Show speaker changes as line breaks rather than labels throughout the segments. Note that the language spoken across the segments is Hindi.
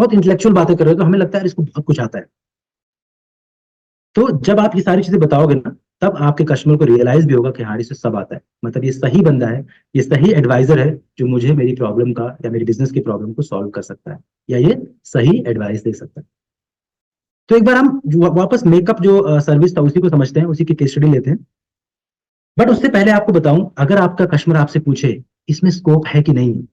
बहुत इंटेलेक्चुअल बातें कर रहे हो, तो हमें लगता है यार इसको बहुत कुछ आता है। तो जब आप ये सारी चीजें बताओगे ना, तब आपके कस्टमर को रियलाइज भी होगा कि हाँ इसे सब आता है, मतलब ये सही बंदा है, ये सही एडवाइजर है जो मुझे मेरी प्रॉब्लम का या मेरी बिजनेस की प्रॉब्लम को सॉल्व कर सकता है, या ये सही एडवाइस दे सकता है। तो एक बार हम वापस मेकअप जो सर्विस था उसी को समझते हैं, उसी की केस स्टडी लेते हैं। बट उससे पहले आपको बताऊं, अगर आपका कस्टमर आपसे पूछे इसमें स्कोप है कि नहीं,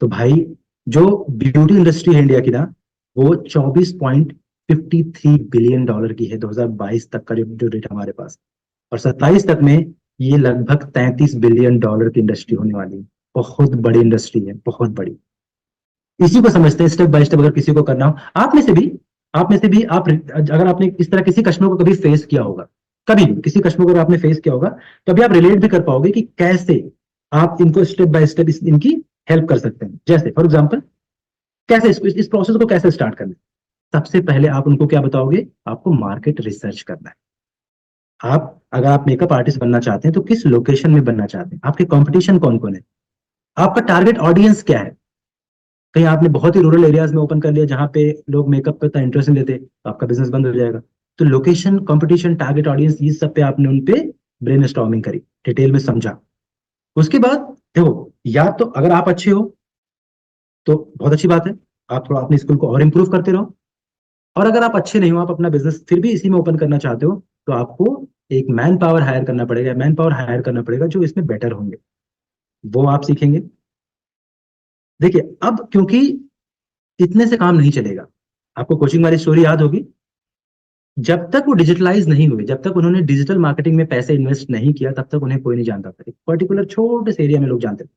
तो भाई जो ब्यूटी इंडस्ट्री है इंडिया की ना, वो 24.53 बिलियन डॉलर की है 2022 तक का जो रेट हमारे पास, और 27 तक में ये लगभग 33 बिलियन डॉलर की इंडस्ट्री होने वाली है। बहुत बड़ी इंडस्ट्री है, बहुत बड़ी। इसी को समझते हैं स्टेप बाय स्टेप, अगर किसी को करना हो। आप में से भी आप, अगर आपने इस तरह किसी कस्टमर को कभी फेस किया होगा, कभी भी किसी कस्टमर को अगर आपने फेस किया होगा, तो अभी आप रिलेट भी कर पाओगे कि कैसे आप इनको स्टेप बाय स्टेप इनकी हेल्प कर सकते हैं। जैसे फॉर एग्जाम्पल, कैसे इस प्रोसेस को कैसे स्टार्ट करना है। सबसे पहले आप उनको क्या बताओगे, आपको मार्केट रिसर्च करना है। अगर आप मेकअप आर्टिस्ट बनना चाहते हैं तो किस लोकेशन में बनना चाहते हैं, आपके कंपटीशन कौन कौन है, आपका टारगेट ऑडियंस क्या है। कहीं आपने बहुत ही रूरल एरियाज में ओपन कर लिया जहां पे लोग मेकअप पे इतना इंटरेस्ट नहीं लेते, तो आपका बिजनेस बंद हो जाएगा। तो लोकेशन, कंपटीशन, टारगेट ऑडियंस, ये सब पे आपने उन पे ब्रेन स्टॉर्मिंग करी, डिटेल में समझा। उसके बाद देखो, या तो अगर आप अच्छे हो तो बहुत अच्छी बात है, आप थोड़ा अपने स्किल को और इंप्रूव करते रहो। और अगर आप अच्छे नहीं हो, आप अपना बिजनेस फिर भी इसी में ओपन करना चाहते हो, तो आपको एक मैन पावर हायर करना पड़ेगा, मैन पावर हायर करना पड़ेगा जो इसमें बेटर होंगे, वो आप सीखेंगे। देखिए अब क्योंकि इतने से काम नहीं चलेगा, आपको कोचिंग वाली स्टोरी याद होगी, जब तक वो डिजिटलाइज नहीं हुए, जब तक उन्होंने डिजिटल मार्केटिंग में पैसे इन्वेस्ट नहीं किया, तब तक उन्हें कोई नहीं जानता था। एक पर्टिकुलर छोटे से एरिया में लोग जानते थे।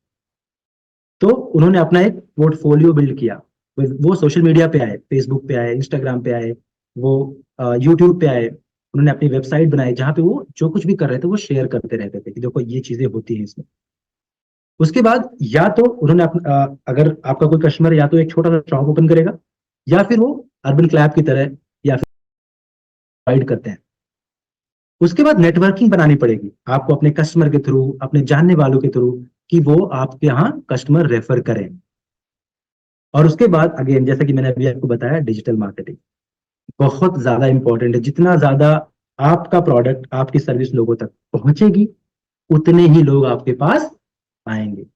तो उन्होंने अपना एक पोर्टफोलियो बिल्ड किया। वो सोशल मीडिया पे आए, फेसबुक पे आए, इंस्टाग्राम पे आए, वो यूट्यूब पे आए। उन्होंने अपनी वेबसाइट बनाई जहां पे वो जो कुछ भी कर रहे थे वो शेयर करते रहते थे कि देखो ये चीजें होती हैं इसमें। उसके बाद या तो उन्होंने अगर आपका कोई कस्टमर या तो एक छोटा सा शॉप ओपन करेगा, या फिर वो अर्बन क्लैब की तरह या फिर गाइड करते हैं। उसके बाद नेटवर्किंग बनानी पड़ेगी आपको अपने कस्टमर के थ्रू, अपने जानने वालों के थ्रू, कि वो आपके यहाँ कस्टमर रेफर करें। और उसके बाद अगेन, जैसा कि मैंने अभी आपको बताया, डिजिटल मार्केटिंग बहुत ज्यादा इंपॉर्टेंट है। जितना ज्यादा आपका प्रोडक्ट, आपकी सर्विस लोगों तक पहुंचेगी, उतने ही लोग आपके पास आएंगे।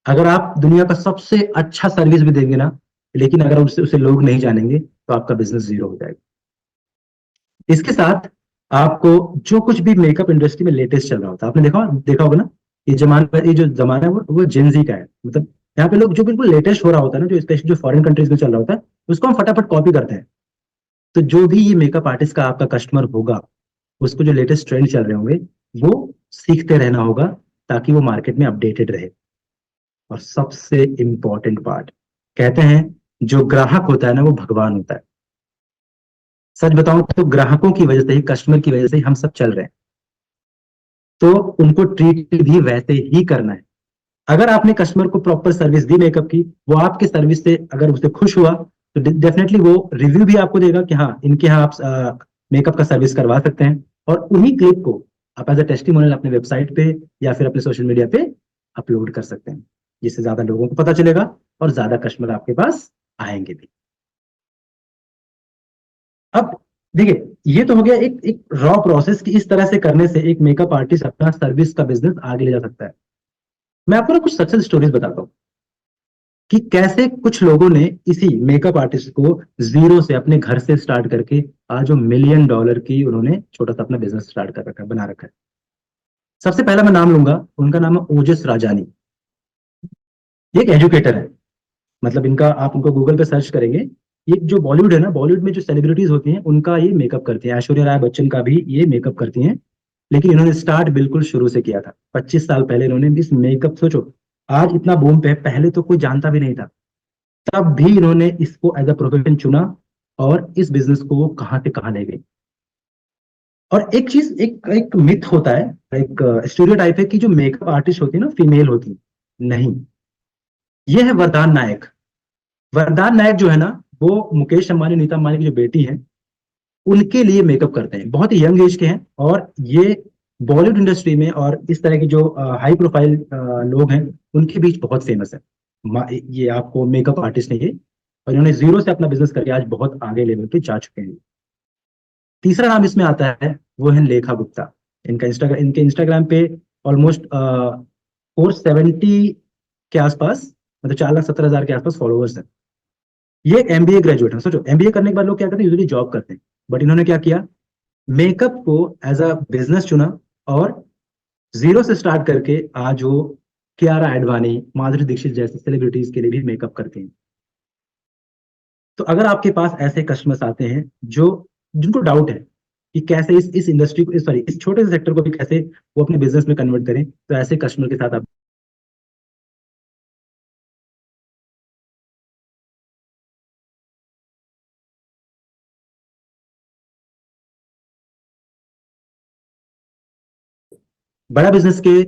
अगर आप दुनिया का सबसे अच्छा सर्विस भी देंगे ना, लेकिन अगर उससे उसे लोग नहीं जानेंगे, तो आपका बिजनेस जीरो हो जाएगा। इसके साथ आपको जो कुछ भी मेकअप इंडस्ट्री में लेटेस्ट चल रहा होता है, आपने देखा देखा होगा ना, ये जो जमाना है वो जेनजी का है। मतलब यहाँ पे लोग जो बिल्कुल लेटेस्ट हो रहा होता है ना, जो स्पेशली जो फॉरेन कंट्रीज में चल रहा होता है, उसको हम फटाफट कॉपी करते हैं। तो जो भी ये मेकअप आर्टिस्ट का आपका कस्टमर होगा, उसको जो लेटेस्ट ट्रेंड चल रहे होंगे, वो सीखते रहना होगा, ताकि वो मार्केट में अपडेटेड रहे। और सबसे इंपॉर्टेंट पार्ट, कहते हैं जो ग्राहक होता है ना, वो भगवान होता है। सच बताऊं तो ग्राहकों की वजह से ही, कस्टमर की वजह से ही हम सब चल रहे हैं। तो उनको ट्रीट भी वैसे ही करना है। अगर आपने कस्टमर को प्रॉपर सर्विस दी मेकअप की, वो आपके सर्विस से अगर उसे खुश हुआ, तो डेफिनेटली वो रिव्यू भी आपको देगा कि हाँ इनके यहाँ आप मेकअप का सर्विस करवा सकते हैं। और उन्हीं क्लिप को आप एज अ टेस्टिमोनियल अपने वेबसाइट पे या फिर अपने सोशल मीडिया पे अपलोड कर सकते हैं, जिससे ज्यादा लोगों को पता चलेगा और ज्यादा कस्टमर आपके पास आएंगे भी। अब देखिए, ये तो हो गया एक एक रॉ प्रोसेस कि इस तरह से करने से एक मेकअप आर्टिस्ट अपना सर्विस का बिजनेस आगे ले जा सकता है। मैं आपको ना कुछ सक्सेस स्टोरीज बताता हूँ कि कैसे कुछ लोगों ने इसी मेकअप आर्टिस्ट को जीरो से अपने घर से स्टार्ट करके आज वो $1 मिलियन की उन्होंने छोटा सा अपना बिजनेस स्टार्ट कर रखा है, बना रखा है। सबसे पहला मैं नाम लूंगा, उनका नाम है ओजस राजानी। ये एक एजुकेटर है। मतलब इनका, आप उनको गूगल पे सर्च करेंगे, ये जो बॉलीवुड है ना, बॉलीवुड में जो सेलिब्रिटीज होती हैं उनका ये मेकअप करती हैं। ऐश्वर्या राय बच्चन का भी ये मेकअप करती हैं। लेकिन इन्होंने स्टार्ट बिल्कुल शुरू से किया था, 25 साल पहले इन्होंने इस मेकअप, सोचो आज इतना बूम पे है, पहले तो कोई जानता भी नहीं था, तब भी इन्होंने इसको एज अ प्रोफेशन चुना, और इस बिजनेस को वो कहाँ से कहाँ ले गई। और एक चीज, एक एक मिथ होता है, एक स्टीरियोटाइप है कि जो मेकअप आर्टिस्ट होती है ना, फीमेल होती है। नहीं, ये है वरदान नायक। वरदान नायक जो है ना, वो मुकेश अंबानी, नीता अंबानी की जो बेटी है, उनके लिए मेकअप करते हैं। बहुत ही यंग एज के हैं, और ये बॉलीवुड इंडस्ट्री में और इस तरह की जो हाई प्रोफाइल लोग हैं, उनके बीच बहुत फेमस है। ये आपको मेकअप आर्टिस्ट है ये। और इन्होंने जीरो से अपना बिजनेस करके आज बहुत आगे लेवल पे जा चुके हैं। तीसरा नाम इसमें आता है, वो है लेखा गुप्ता। इनके इंस्टाग्राम पे ऑलमोस्ट 470 के आसपास, मतलब 4,70,000 के आसपास फॉलोअर्स हैं। ये एमबीए ग्रेजुएट है। सोचो, एमबीए करने के बाद लोग क्या करते हैं, यूजुअली जॉब करते हैं, बट इन्होंने क्या किया, मेकअप को एज अ बिजनेस चुना, और जीरो से स्टार्ट करके आज वो कियारा एडवानी, माधुरी दीक्षित जैसे सेलिब्रिटीज के लिए भी मेकअप करते हैं। तो अगर आपके पास ऐसे कस्टमर्स आते हैं जो जिनको डाउट है कि कैसे इस इंडस्ट्री को, सॉरी, इस छोटे से सेक्टर को भी कैसे वो अपने बिजनेस में कन्वर्ट करें, तो ऐसे कस्टमर के साथ आप बड़ा बिजनेस के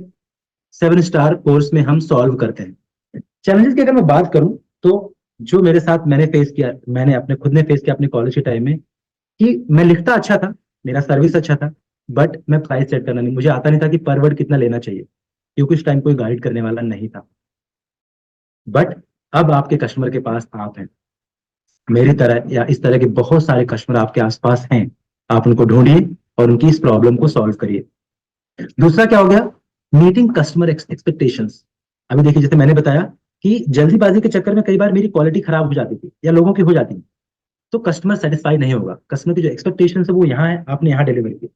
7 स्टार कोर्स में हम सॉल्व करते हैं। चैलेंजेस की अगर मैं बात करूं, तो जो मेरे साथ मैंने फेस किया, मैंने अपने खुद ने फेस किया अपने कॉलेज के टाइम में, कि मैं लिखता अच्छा था, मेरा सर्विस अच्छा था, बट मैं प्राइस सेट करना नहीं, मुझे आता नहीं था कि पर वर्ड कितना लेना चाहिए, क्योंकि उस टाइम कोई गाइड करने वाला नहीं था। बट अब आपके कस्टमर के पास आप हैं, मेरी तरह या इस तरह के बहुत सारे कस्टमर आपके आसपास हैं। आप उनको ढूंढिए और उनकी इस प्रॉब्लम को सॉल्व करिए। दूसरा क्या हो गया, मीटिंग कस्टमर एक्सपेक्टेशंस। अभी देखिए, जैसे मैंने बताया कि जल्दीबाजी के चक्कर में कई बार मेरी क्वालिटी खराब हो जाती थी या लोगों की हो जाती थी, तो कस्टमर सेटिस्फाई नहीं होगा। कस्टमर की जो एक्सपेक्टेशन है वो यहाँ है, आपने यहाँ डिलीवर किया,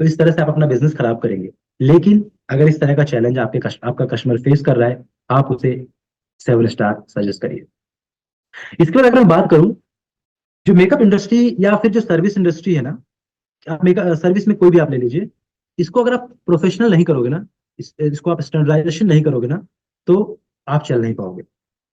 तो इस तरह से आप अपना बिजनेस खराब करेंगे। लेकिन अगर इस तरह का चैलेंज आपका कस्टमर फेस कर रहा है, आप उसे 7 स्टार सजेस्ट करिए। इसके बाद अगर मैं बात करूं, जो मेकअप इंडस्ट्री या फिर जो सर्विस इंडस्ट्री है ना, आप मेकअप सर्विस में कोई भी आप ले लीजिए, इसको अगर आप प्रोफेशनल नहीं करोगे ना, इसको आप स्टैंडर्डाइजेशन नहीं करोगे ना, तो आप चल नहीं पाओगे।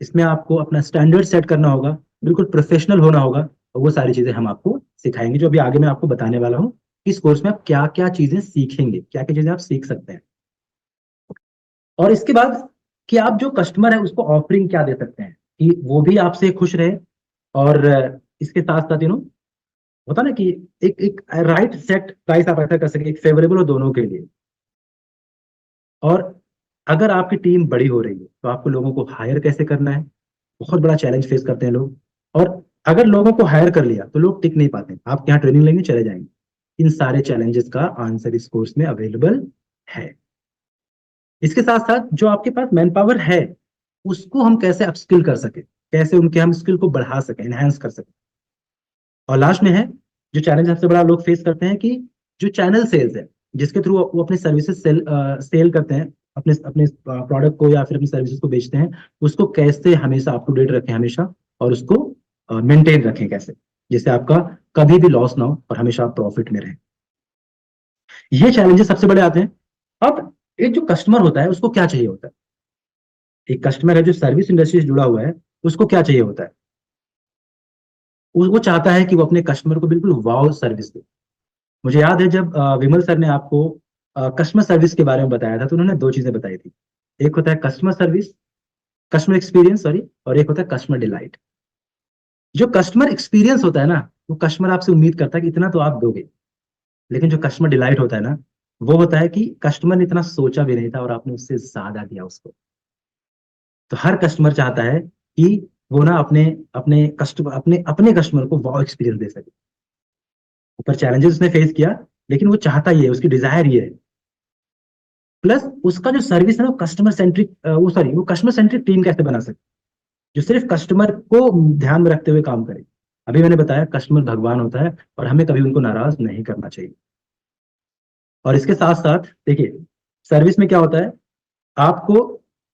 इसमें आपको अपना स्टैंडर्ड सेट करना होगा, बिल्कुल प्रोफेशनल होना होगा, और वो सारी चीजें हम आपको सिखाएंगे, जो अभी आगे मैं आपको बताने वाला हूँ। इस कोर्स में आप क्या क्या चीजें सीखेंगे, क्या क्या चीजें आप सीख सकते हैं, और इसके बाद कि आप जो कस्टमर है उसको ऑफरिंग क्या दे सकते हैं कि वो भी आपसे खुश रहे, और इसके साथ साथ होता ना कि एक एक राइट सेट प्राइस आप ऐसा कर सके, एक फेवरेबल हो दोनों के लिए। और अगर आपकी टीम बड़ी हो रही है, तो आपको लोगों को हायर कैसे करना है, बहुत बड़ा चैलेंज फेस करते हैं लोग। और अगर लोगों को हायर कर लिया तो लोग टिक नहीं पाते, आप यहाँ ट्रेनिंग लेंगे चले जाएंगे। इन सारे चैलेंजेस का आंसर इस कोर्स में अवेलेबल है। इसके साथ साथ जो आपके पास मैन पावर है, उसको हम कैसे अपस्किल कर सके, कैसे उनके हम स्किल को बढ़ा सके, एनहांस कर सके। और लास्ट में है, जो चैलेंज सबसे बड़ा लोग फेस करते हैं, कि जो चैनल सेल्स है, जिसके थ्रू वो अपने सर्विसेज सेल करते हैं, अपने अपने प्रोडक्ट को या फिर अपनी सर्विसेज को बेचते हैं, उसको कैसे हमेशा अप टू डेट रखें हमेशा, और उसको मेंटेन रखें कैसे, जिससे आपका कभी भी लॉस ना हो और हमेशा आप प्रॉफिट में रहें। ये चैलेंजेस सबसे बड़े आते हैं। अब एक जो कस्टमर होता है उसको क्या चाहिए होता है, एक कस्टमर है जो सर्विस इंडस्ट्री से जुड़ा हुआ है, उसको क्या चाहिए होता है, वो चाहता है कि वो अपने कस्टमर को बिल्कुल वाव सर्विस दे। मुझे याद है जब विमल सर ने आपको कस्टमर सर्विस के बारे में बताया था, तो उन्होंने दो चीजें बताई थी। एक होता है customer service, customer experience sorry, और एक होता है कस्टमर डिलाइट। जो कस्टमर एक्सपीरियंस होता है ना, वो कस्टमर आपसे उम्मीद करता है कि इतना तो आप दोगे। लेकिन जो कस्टमर डिलाइट होता है ना, वो होता है कि कस्टमर ने इतना सोचा भी नहीं था और आपने उससे ज्यादा दिया उसको। तो हर कस्टमर चाहता है कि वो ना अपने अपने अपने कस्टमर को वाव एक्सपीरियंस दे सके। ऊपर चैलेंजेस उसने फेस किया, लेकिन वो चाहता ही है, उसकी डिजायर ये है। प्लस उसका जो सर्विस है ना, कस्टमर सेंट्रिक, वो सॉरी, वो कस्टमर सेंट्रिक टीम कैसे बना सकते, जो सिर्फ कस्टमर को ध्यान में रखते हुए काम करे। अभी मैंने बताया कस्टमर भगवान होता है, और हमें कभी उनको नाराज नहीं करना चाहिए। और इसके साथ साथ देखिए, सर्विस में क्या होता है, आपको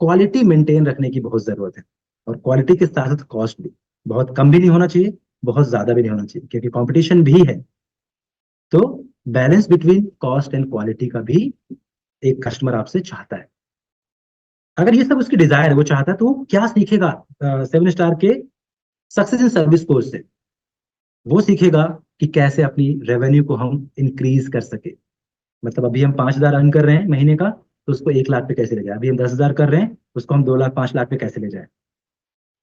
क्वालिटी मेंटेन रखने की बहुत जरूरत है, और क्वालिटी के साथ साथ कॉस्ट भी बहुत कम भी नहीं होना चाहिए, बहुत ज्यादा भी नहीं होना चाहिए, क्योंकि कंपटीशन भी है। तो balance between cost and quality का भी एक कस्टमर आपसे चाहता है। अगर ये सब उसकी डिजायर है, वो चाहता है, तो वो क्या सीखेगा 7 स्टार के सक्सेस इन सर्विस कोर्स से, वो सीखेगा कि कैसे अपनी रेवेन्यू को हम इंक्रीज कर सके। मतलब अभी हम 5,000 अर्न कर रहे हैं महीने का, तो उसको 1 लाख पे कैसे ले जाए, अभी हम 10,000 कर रहे हैं, उसको हम 2 लाख 5 लाख पे कैसे ले जाए।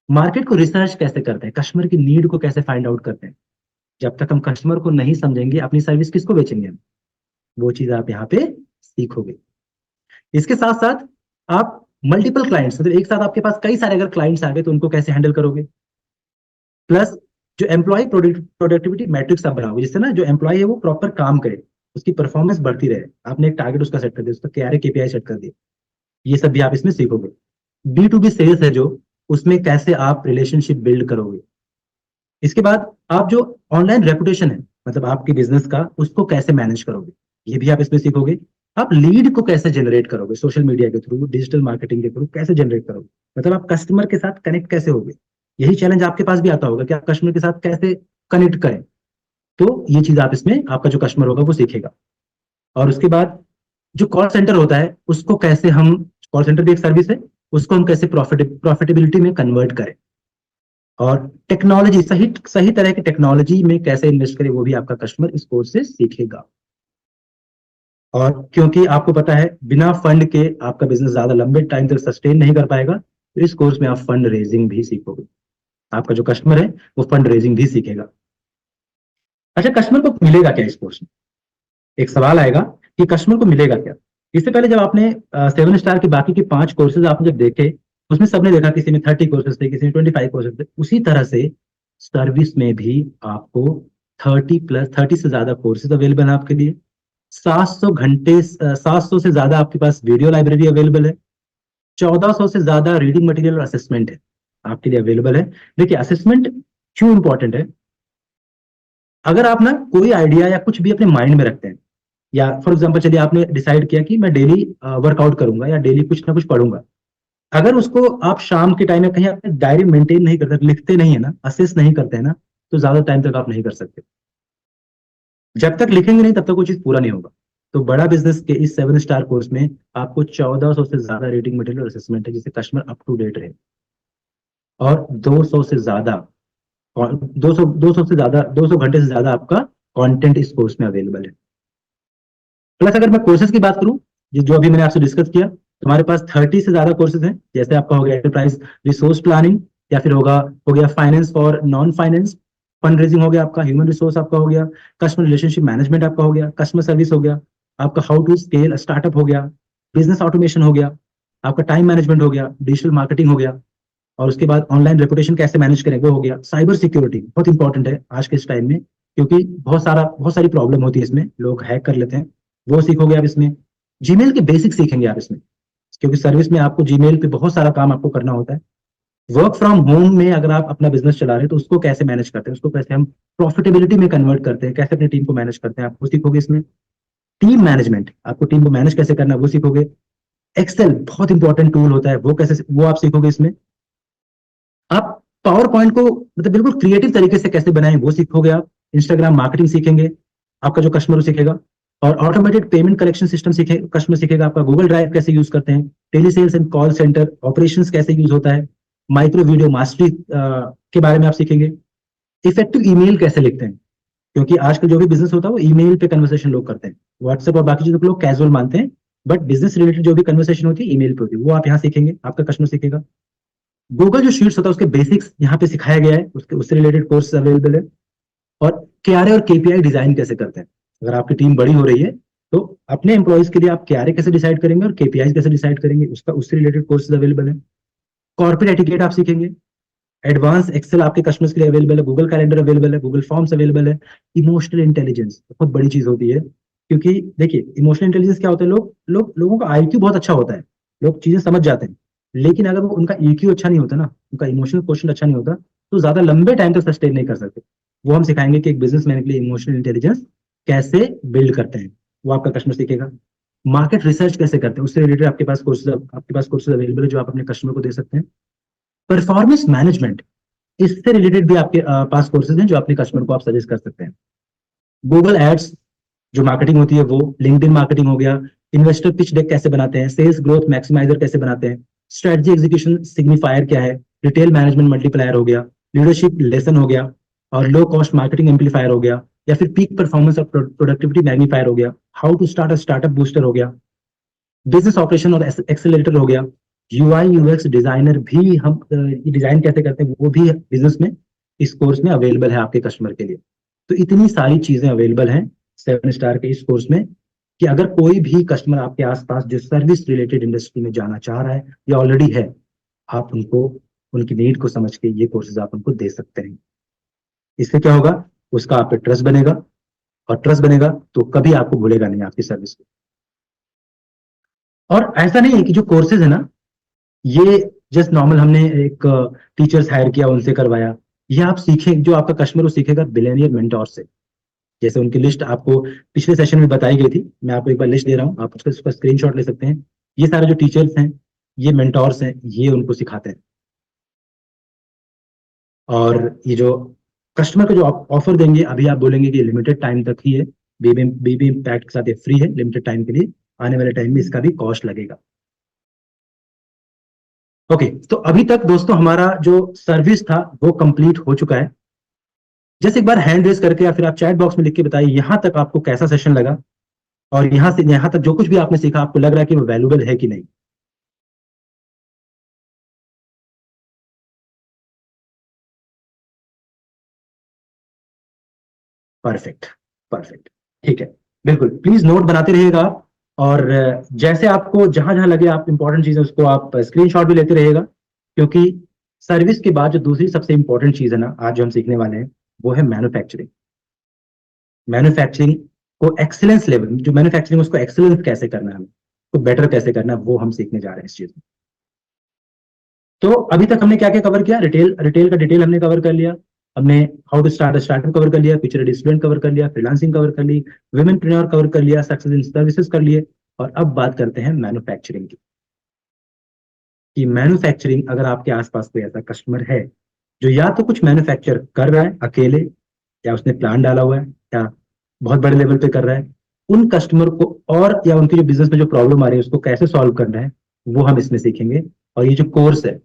मार्केट को रिसर्च कैसे करते हैं, कस्टमर की नीड को कैसे फाइंड आउट करते हैं। जब तक हम कस्टमर को नहीं समझेंगे, अपनी सर्विस किसको बेचेंगे हम, वो चीज आप यहाँ पे सीखोगे। इसके साथ साथ आप मल्टीपल क्लाइंट्स, मतलब एक साथ आपके पास कई सारे अगर क्लाइंट्स आ गए, तो उनको कैसे हैंडल करोगे। प्लस जो एम्प्लॉय प्रोडक्टिविटी मैट्रिक्स आप बनाओगे, जिससे ना जो एम्प्लॉय है वो प्रॉपर काम करे, उसकी परफॉर्मेंस बढ़ती रहे, आपने एक टारगेट उसका सेट कर दिया, उसका KRA KPI सेट कर दिया, ये सब भी आप इसमें सीखोगे। B2B सेल्स है जो, उसमें कैसे आप रिलेशनशिप बिल्ड करोगे। इसके बाद आप जो ऑनलाइन रेपुटेशन है, मतलब आपके बिजनेस का, उसको कैसे मैनेज करोगे, ये भी आप इसमें सीखोगे। आप लीड को कैसे जनरेट करोगे, सोशल मीडिया के थ्रू, डिजिटल मार्केटिंग के थ्रू कैसे जनरेट करोगे, मतलब आप कस्टमर के साथ कनेक्ट कैसे होगे। यही चैलेंज आपके पास भी आता होगा कि आप कस्टमर के साथ कैसे कनेक्ट करें। तो ये चीज आप इसमें, आपका जो कस्टमर होगा वो सीखेगा। और उसके बाद जो कॉल सेंटर होता है, उसको कैसे हम, कॉल सेंटर भी एक सर्विस है, उसको हम कैसे प्रॉफिटेबिलिटी में कन्वर्ट करें। और टेक्नोलॉजी, सही सही तरह की टेक्नोलॉजी में कैसे इन्वेस्ट करें, वो भी आपका कस्टमर इस कोर्स से सीखेगा। और क्योंकि आपको पता है बिना फंड के आपका बिजनेस ज्यादा लंबे टाइम तक सस्टेन नहीं कर पाएगा, तो इस कोर्स में आप फंड रेजिंग भी सीखोगे, आपका जो कस्टमर है वो फंड रेजिंग भी सीखेगा। अच्छा, कस्टमर को मिलेगा क्या इस कोर्स में, एक सवाल आएगा कि कस्टमर को मिलेगा क्या। इससे पहले जब आपने 7 स्टार के बाकी के 5 कोर्सेज आपने जब देखे, उसमें सबने देखा किसी में 30 कोर्सेज थे, किसी में 25 कोर्सेज थे, उसी तरह से सर्विस में भी आपको 30 से ज्यादा कोर्सेज अवेलेबल है आपके लिए। 700 घंटे, 700 से ज्यादा आपके पास वीडियो लाइब्रेरी अवेलेबल है। 1400 से ज्यादा रीडिंग मटेरियल और असेसमेंट है आपके लिए अवेलेबल है। देखिए, असेसमेंट क्यों इंपॉर्टेंट है। अगर आप ना कोई आइडिया या कुछ भी अपने माइंड में रखते हैं, या फॉर एग्जाम्पल चलिए आपने डिसाइड किया कि मैं डेली वर्कआउट करूंगा या डेली कुछ ना कुछ पढ़ूंगा, अगर उसको आप शाम के टाइम में कहीं अपने डायरी मेंटेन नहीं करते, लिखते नहीं है ना, असेस नहीं करते हैं ना, तो ज्यादा टाइम तक आप नहीं कर सकते। जब तक लिखेंगे नहीं तब तक वो चीज पूरा नहीं होगा। तो बड़ा बिजनेस के इस 7 स्टार कोर्स में आपको 1400 से ज्यादा रीडिंग मटेरियल असेसमेंट है, जिससे कस्टमर अप टू डेट रहे। और 200 से ज्यादा, 200 घंटे से ज्यादा आपका कंटेंट इस कोर्स में अवेलेबल है। प्लस अगर मैं कोर्सेज की बात करूं, जो अभी मैंने आपसे डिस्कस किया, तुम्हारे पास 30 से ज्यादा कोर्सेज हैं। जैसे आपका हो गया एंटरप्राइज रिसोर्स प्लानिंग, या फिर हो गया finance for non finance, fund raising हो गया आपका, ह्यूमन रिसोर्स आपका हो गया, कस्टमर रिलेशनशिप मैनेजमेंट आपका हो गया, कस्टमर सर्विस हो गया, आपका हाउ टू स्केल स्टार्टअप हो गया, बिजनेस ऑटोमेशन हो गया, आपका टाइम मैनेजमेंट हो गया, डिजिटल मार्केटिंग हो गया, और उसके बाद ऑनलाइन रेपुटेशन कैसे मैनेज करें वो हो गया। साइबर सिक्योरिटी बहुत इंपॉर्टेंट है आज के इस टाइम में, क्योंकि बहुत सारी प्रॉब्लम होती है इसमें, लोग हैक कर लेते हैं, वो सीखोगे आप इसमें। जीमेल के बेसिक सीखेंगे आप इसमें, क्योंकि सर्विस में आपको जीमेल पे बहुत सारा काम आपको करना होता है। वर्क फ्रॉम होम में अगर आप अपना बिजनेस चला रहे हैं तो उसको कैसे मैनेज करते हैं, उसको कैसे हम प्रॉफिटेबिलिटी में कन्वर्ट करते हैं, कैसे अपनी टीम को मैनेज करते हैं, आप वो सीखोगे इसमें। टीम मैनेजमेंट, आपको टीम को मैनेज कैसे करना है वो सीखोगे। एक्सेल बहुत इंपॉर्टेंट टूल होता है, वो आप सीखोगे इसमें। आप पावर पॉइंट को मतलब बिल्कुल क्रिएटिव तरीके से कैसे बनाएं वो सीखोगे आप। इंस्टाग्राम मार्केटिंग सीखेंगे, आपका जो कस्टमर सीखेगा। और ऑटोमेटेड पेमेंट कलेक्शन सिस्टम सीखे, कस्टमर सीखेगा आपका। गूगल ड्राइव कैसे यूज करते हैं, telesales and call centre operations कैसे यूज होता है, माइक्रो वीडियो मास्टरी के बारे में आप सीखेंगे। इफेक्टिव ईमेल कैसे लिखते हैं, क्योंकि आजकल जो भी बिजनेस होता है वो ईमेल पे कन्वर्सेशन लोग करते हैं, व्हाट्सएप और बाकी चीजों को लोग कैजुअल मानते हैं, बट बिजनेस रिलेटेड जो भी कन्वर्सेशन होती है ईमेल पे होती है, वो आप यहाँ सीखेंगे, आपका कस्टमर सीखेगा। गूगल जो शीट्स होता है उसके बेसिक्स यहाँ पे सिखाया गया है, उसके उससे रिलेटेड कोर्स अवेलेबल है। और KRA और KPI डिजाइन कैसे करते हैं, अगर आपकी टीम बड़ी हो रही है तो अपने एम्प्लॉयज के लिए आप KRA कैसे डिसाइड करेंगे और KPI कैसे डिसाइड करेंगे, उसका उससे रिलेटेड कोर्सेज अवेलेबल है। कॉर्पोरेट एटिकेट आप सीखेंगे। एडवांस एक्सेल आपके कस्टमर्स के लिए अवेलेबल है, गूगल कैलेंडर अवेलेबल है, गूगल फॉर्म्स अवेलेबल है। इमोशनल इंटेलिजेंस बहुत बड़ी चीज होती है, क्योंकि देखिए इमोशनल इंटेलिजेंस क्या होता है, लोगों का IQ बहुत अच्छा होता है, लोग चीजें समझ जाते हैं, लेकिन अगर वो उनका EQ अच्छा नहीं होता ना, उनका इमोशनल क्वेश्चन अच्छा नहीं होता, तो ज्यादा लंबे टाइम तक सस्टेन नहीं कर सकते। वो हम सिखाएंगे कि एक बिजनेसमैन के लिए इमोशनल इंटेलिजेंस कैसे बिल्ड करते हैं, वो आपका कस्टमर सीखेगा। मार्केट रिसर्च कैसे करते हैं, उससे रिलेटेड आपके पास कोर्सेज अवेलेबल है जो आप अपने कस्टमर को दे सकते हैं। परफॉर्मेंस मैनेजमेंट, इससे रिलेटेड भी आपके पास कोर्सेज हैं जो अपने कस्टमर को आप सजेस्ट कर सकते हैं। गूगल एड्स जो मार्केटिंग होती है वो, लिंक्डइन मार्केटिंग हो गया, इन्वेस्टर पिच डेक कैसे बनाते हैं, सेल्स ग्रोथ मैक्सिमाइजर कैसे बनाते हैं, स्ट्रेटजी एग्जीक्यूशन सिग्निफायर क्या है, रिटेल मैनेजमेंट मल्टीप्लायर हो गया, लीडरशिप लेसन हो गया, और लो कॉस्ट मार्केटिंग एम्पलीफायर हो गया, या फिर पीक परफॉर्मेंस और प्रोडक्टिविटी मैग्नीफायर हो गया, how to start a startup booster हो गया, बिजनेस ऑपरेशन और एक्सेलरेटर हो गया, UI UX डिजाइनर भी हम ये डिजाइन कैसे करते हैं वो भी बिजनेस में इस कोर्स में अवेलेबल है आपके कस्टमर के लिए। तो इतनी सारी चीजें अवेलेबल हैं 7 स्टार के इस कोर्स में, कि अगर कोई भी कस्टमर आपके आसपास जो सर्विस रिलेटेड इंडस्ट्री में जाना चाह रहा है या ऑलरेडी है, आप उनको उनकी नीड को समझ के ये कोर्सेज आप उनको दे सकते हैं। इससे क्या होगा, उसका आप पे ट्रस्ट बनेगा, और ट्रस्ट बनेगा तो कभी आपको भूलेगा नहीं आपकी सर्विस को। और ऐसा नहीं है कि जो कोर्सेज है ना, ये जस्ट नॉर्मल हमने एक टीचर्स हायर किया उनसे करवाया। ये आप सीखे, जो आपका कस्टमर वो सीखेगा बिलियनियर मेंटोर से। जैसे उनकी लिस्ट आपको पिछले सेशन में बताई गई थी, मैं आपको एक बार लिस्ट दे रहा हूँ, आप उसका स्क्रीनशॉट ले सकते हैं। ये सारे जो टीचर्स हैं, ये मेंटोर्स हैं, ये उनको सिखाते हैं। और ये जो कस्टमर को जो ऑफर देंगे, अभी आप बोलेंगे कि लिमिटेड टाइम तक ही है, बीबी इम्पैक्ट के साथ ये फ्री है लिमिटेड टाइम के लिए, आने वाले टाइम में इसका भी कॉस्ट लगेगा। ओके, तो अभी तक दोस्तों हमारा जो सर्विस था वो कंप्लीट हो चुका है। जैसे एक बार हैंड रेस करके या फिर आप चैट बॉक्स में लिख के बताइए यहां तक आपको कैसा सेशन लगा, और यहां से यहां तक जो कुछ भी आपने सीखा आपको लग रहा है कि वो वैल्यूबल है कि नहीं। परफेक्ट, परफेक्ट, ठीक है। बिल्कुल, प्लीज नोट बनाते रहिएगा आप। और जैसे आपको जहां जहां लगे आप इंपॉर्टेंट चीजें उसको आप स्क्रीनशॉट भी लेते रहिएगा, क्योंकि सर्विस के बाद जो दूसरी सबसे इंपॉर्टेंट चीज है ना आज जो हम सीखने वाले हैं, वो है मैन्युफैक्चरिंग। मैन्युफैक्चरिंग को एक्सीलेंस लेवल, जो मैन्युफैक्चरिंग उसको एक्सीलेंस कैसे करना है हमें, तो बेटर कैसे करना है, वो हम सीखने जा रहे हैं इस चीज में। तो अभी तक हमने क्या क्या कवर किया, रिटेल रिटेल का डिटेल हमने कवर कर लिया। हमने how to start startup cover कर लिया, फ्यूचर स्टूडेंट कवर कर लिया, फ्रीलांसिंग कवर कर ली, वुमेनप्रेन्योर कवर कर लिया, सक्सेस इन सर्विसेज कर लिए। और अब बात करते हैं मैन्युफैक्चरिंग की, कि मैन्युफैक्चरिंग अगर आपके आसपास कोई ऐसा कस्टमर है जो या तो कुछ मैन्युफैक्चर कर रहा है अकेले, या उसने प्लान डाला हुआ है, या बहुत बड़े लेवल पे कर रहा है, उन कस्टमर को, और या उनकी जो बिजनेस में जो प्रॉब्लम आ रही है उसको कैसे सॉल्व करना है, वो हम इसमें सीखेंगे। और ये जो कोर्स है,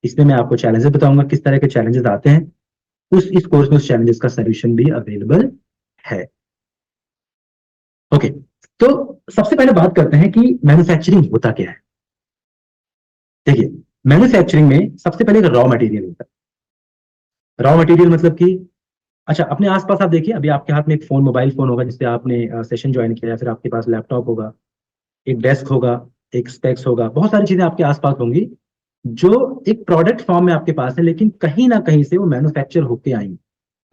इसमें मैं आपको चैलेंजेस बताऊंगा, किस तरह के चैलेंजेस आते हैं, उस इस कोर्स में उस चैलेंजेस का सोल्यूशन भी अवेलेबल है। ओके, तो सबसे पहले बात करते हैं कि मैन्युफैक्चरिंग होता क्या है। देखिए, मैन्युफैक्चरिंग में सबसे पहले एक रॉ मटेरियल होता है। रॉ मटेरियल मतलब कि, अच्छा, अपने आसपास आप देखिए, अभी आपके हाथ में एक फोन, मोबाइल फोन होगा जिससे आपने सेशन ज्वाइन किया, या फिर आपके पास लैपटॉप होगा, एक डेस्क होगा, एक स्पेक्स होगा, बहुत सारी चीजें आपके आसपास होंगी जो एक प्रोडक्ट फॉर्म में आपके पास है, लेकिन कहीं ना कहीं से वो मैन्युफैक्चर होके आई,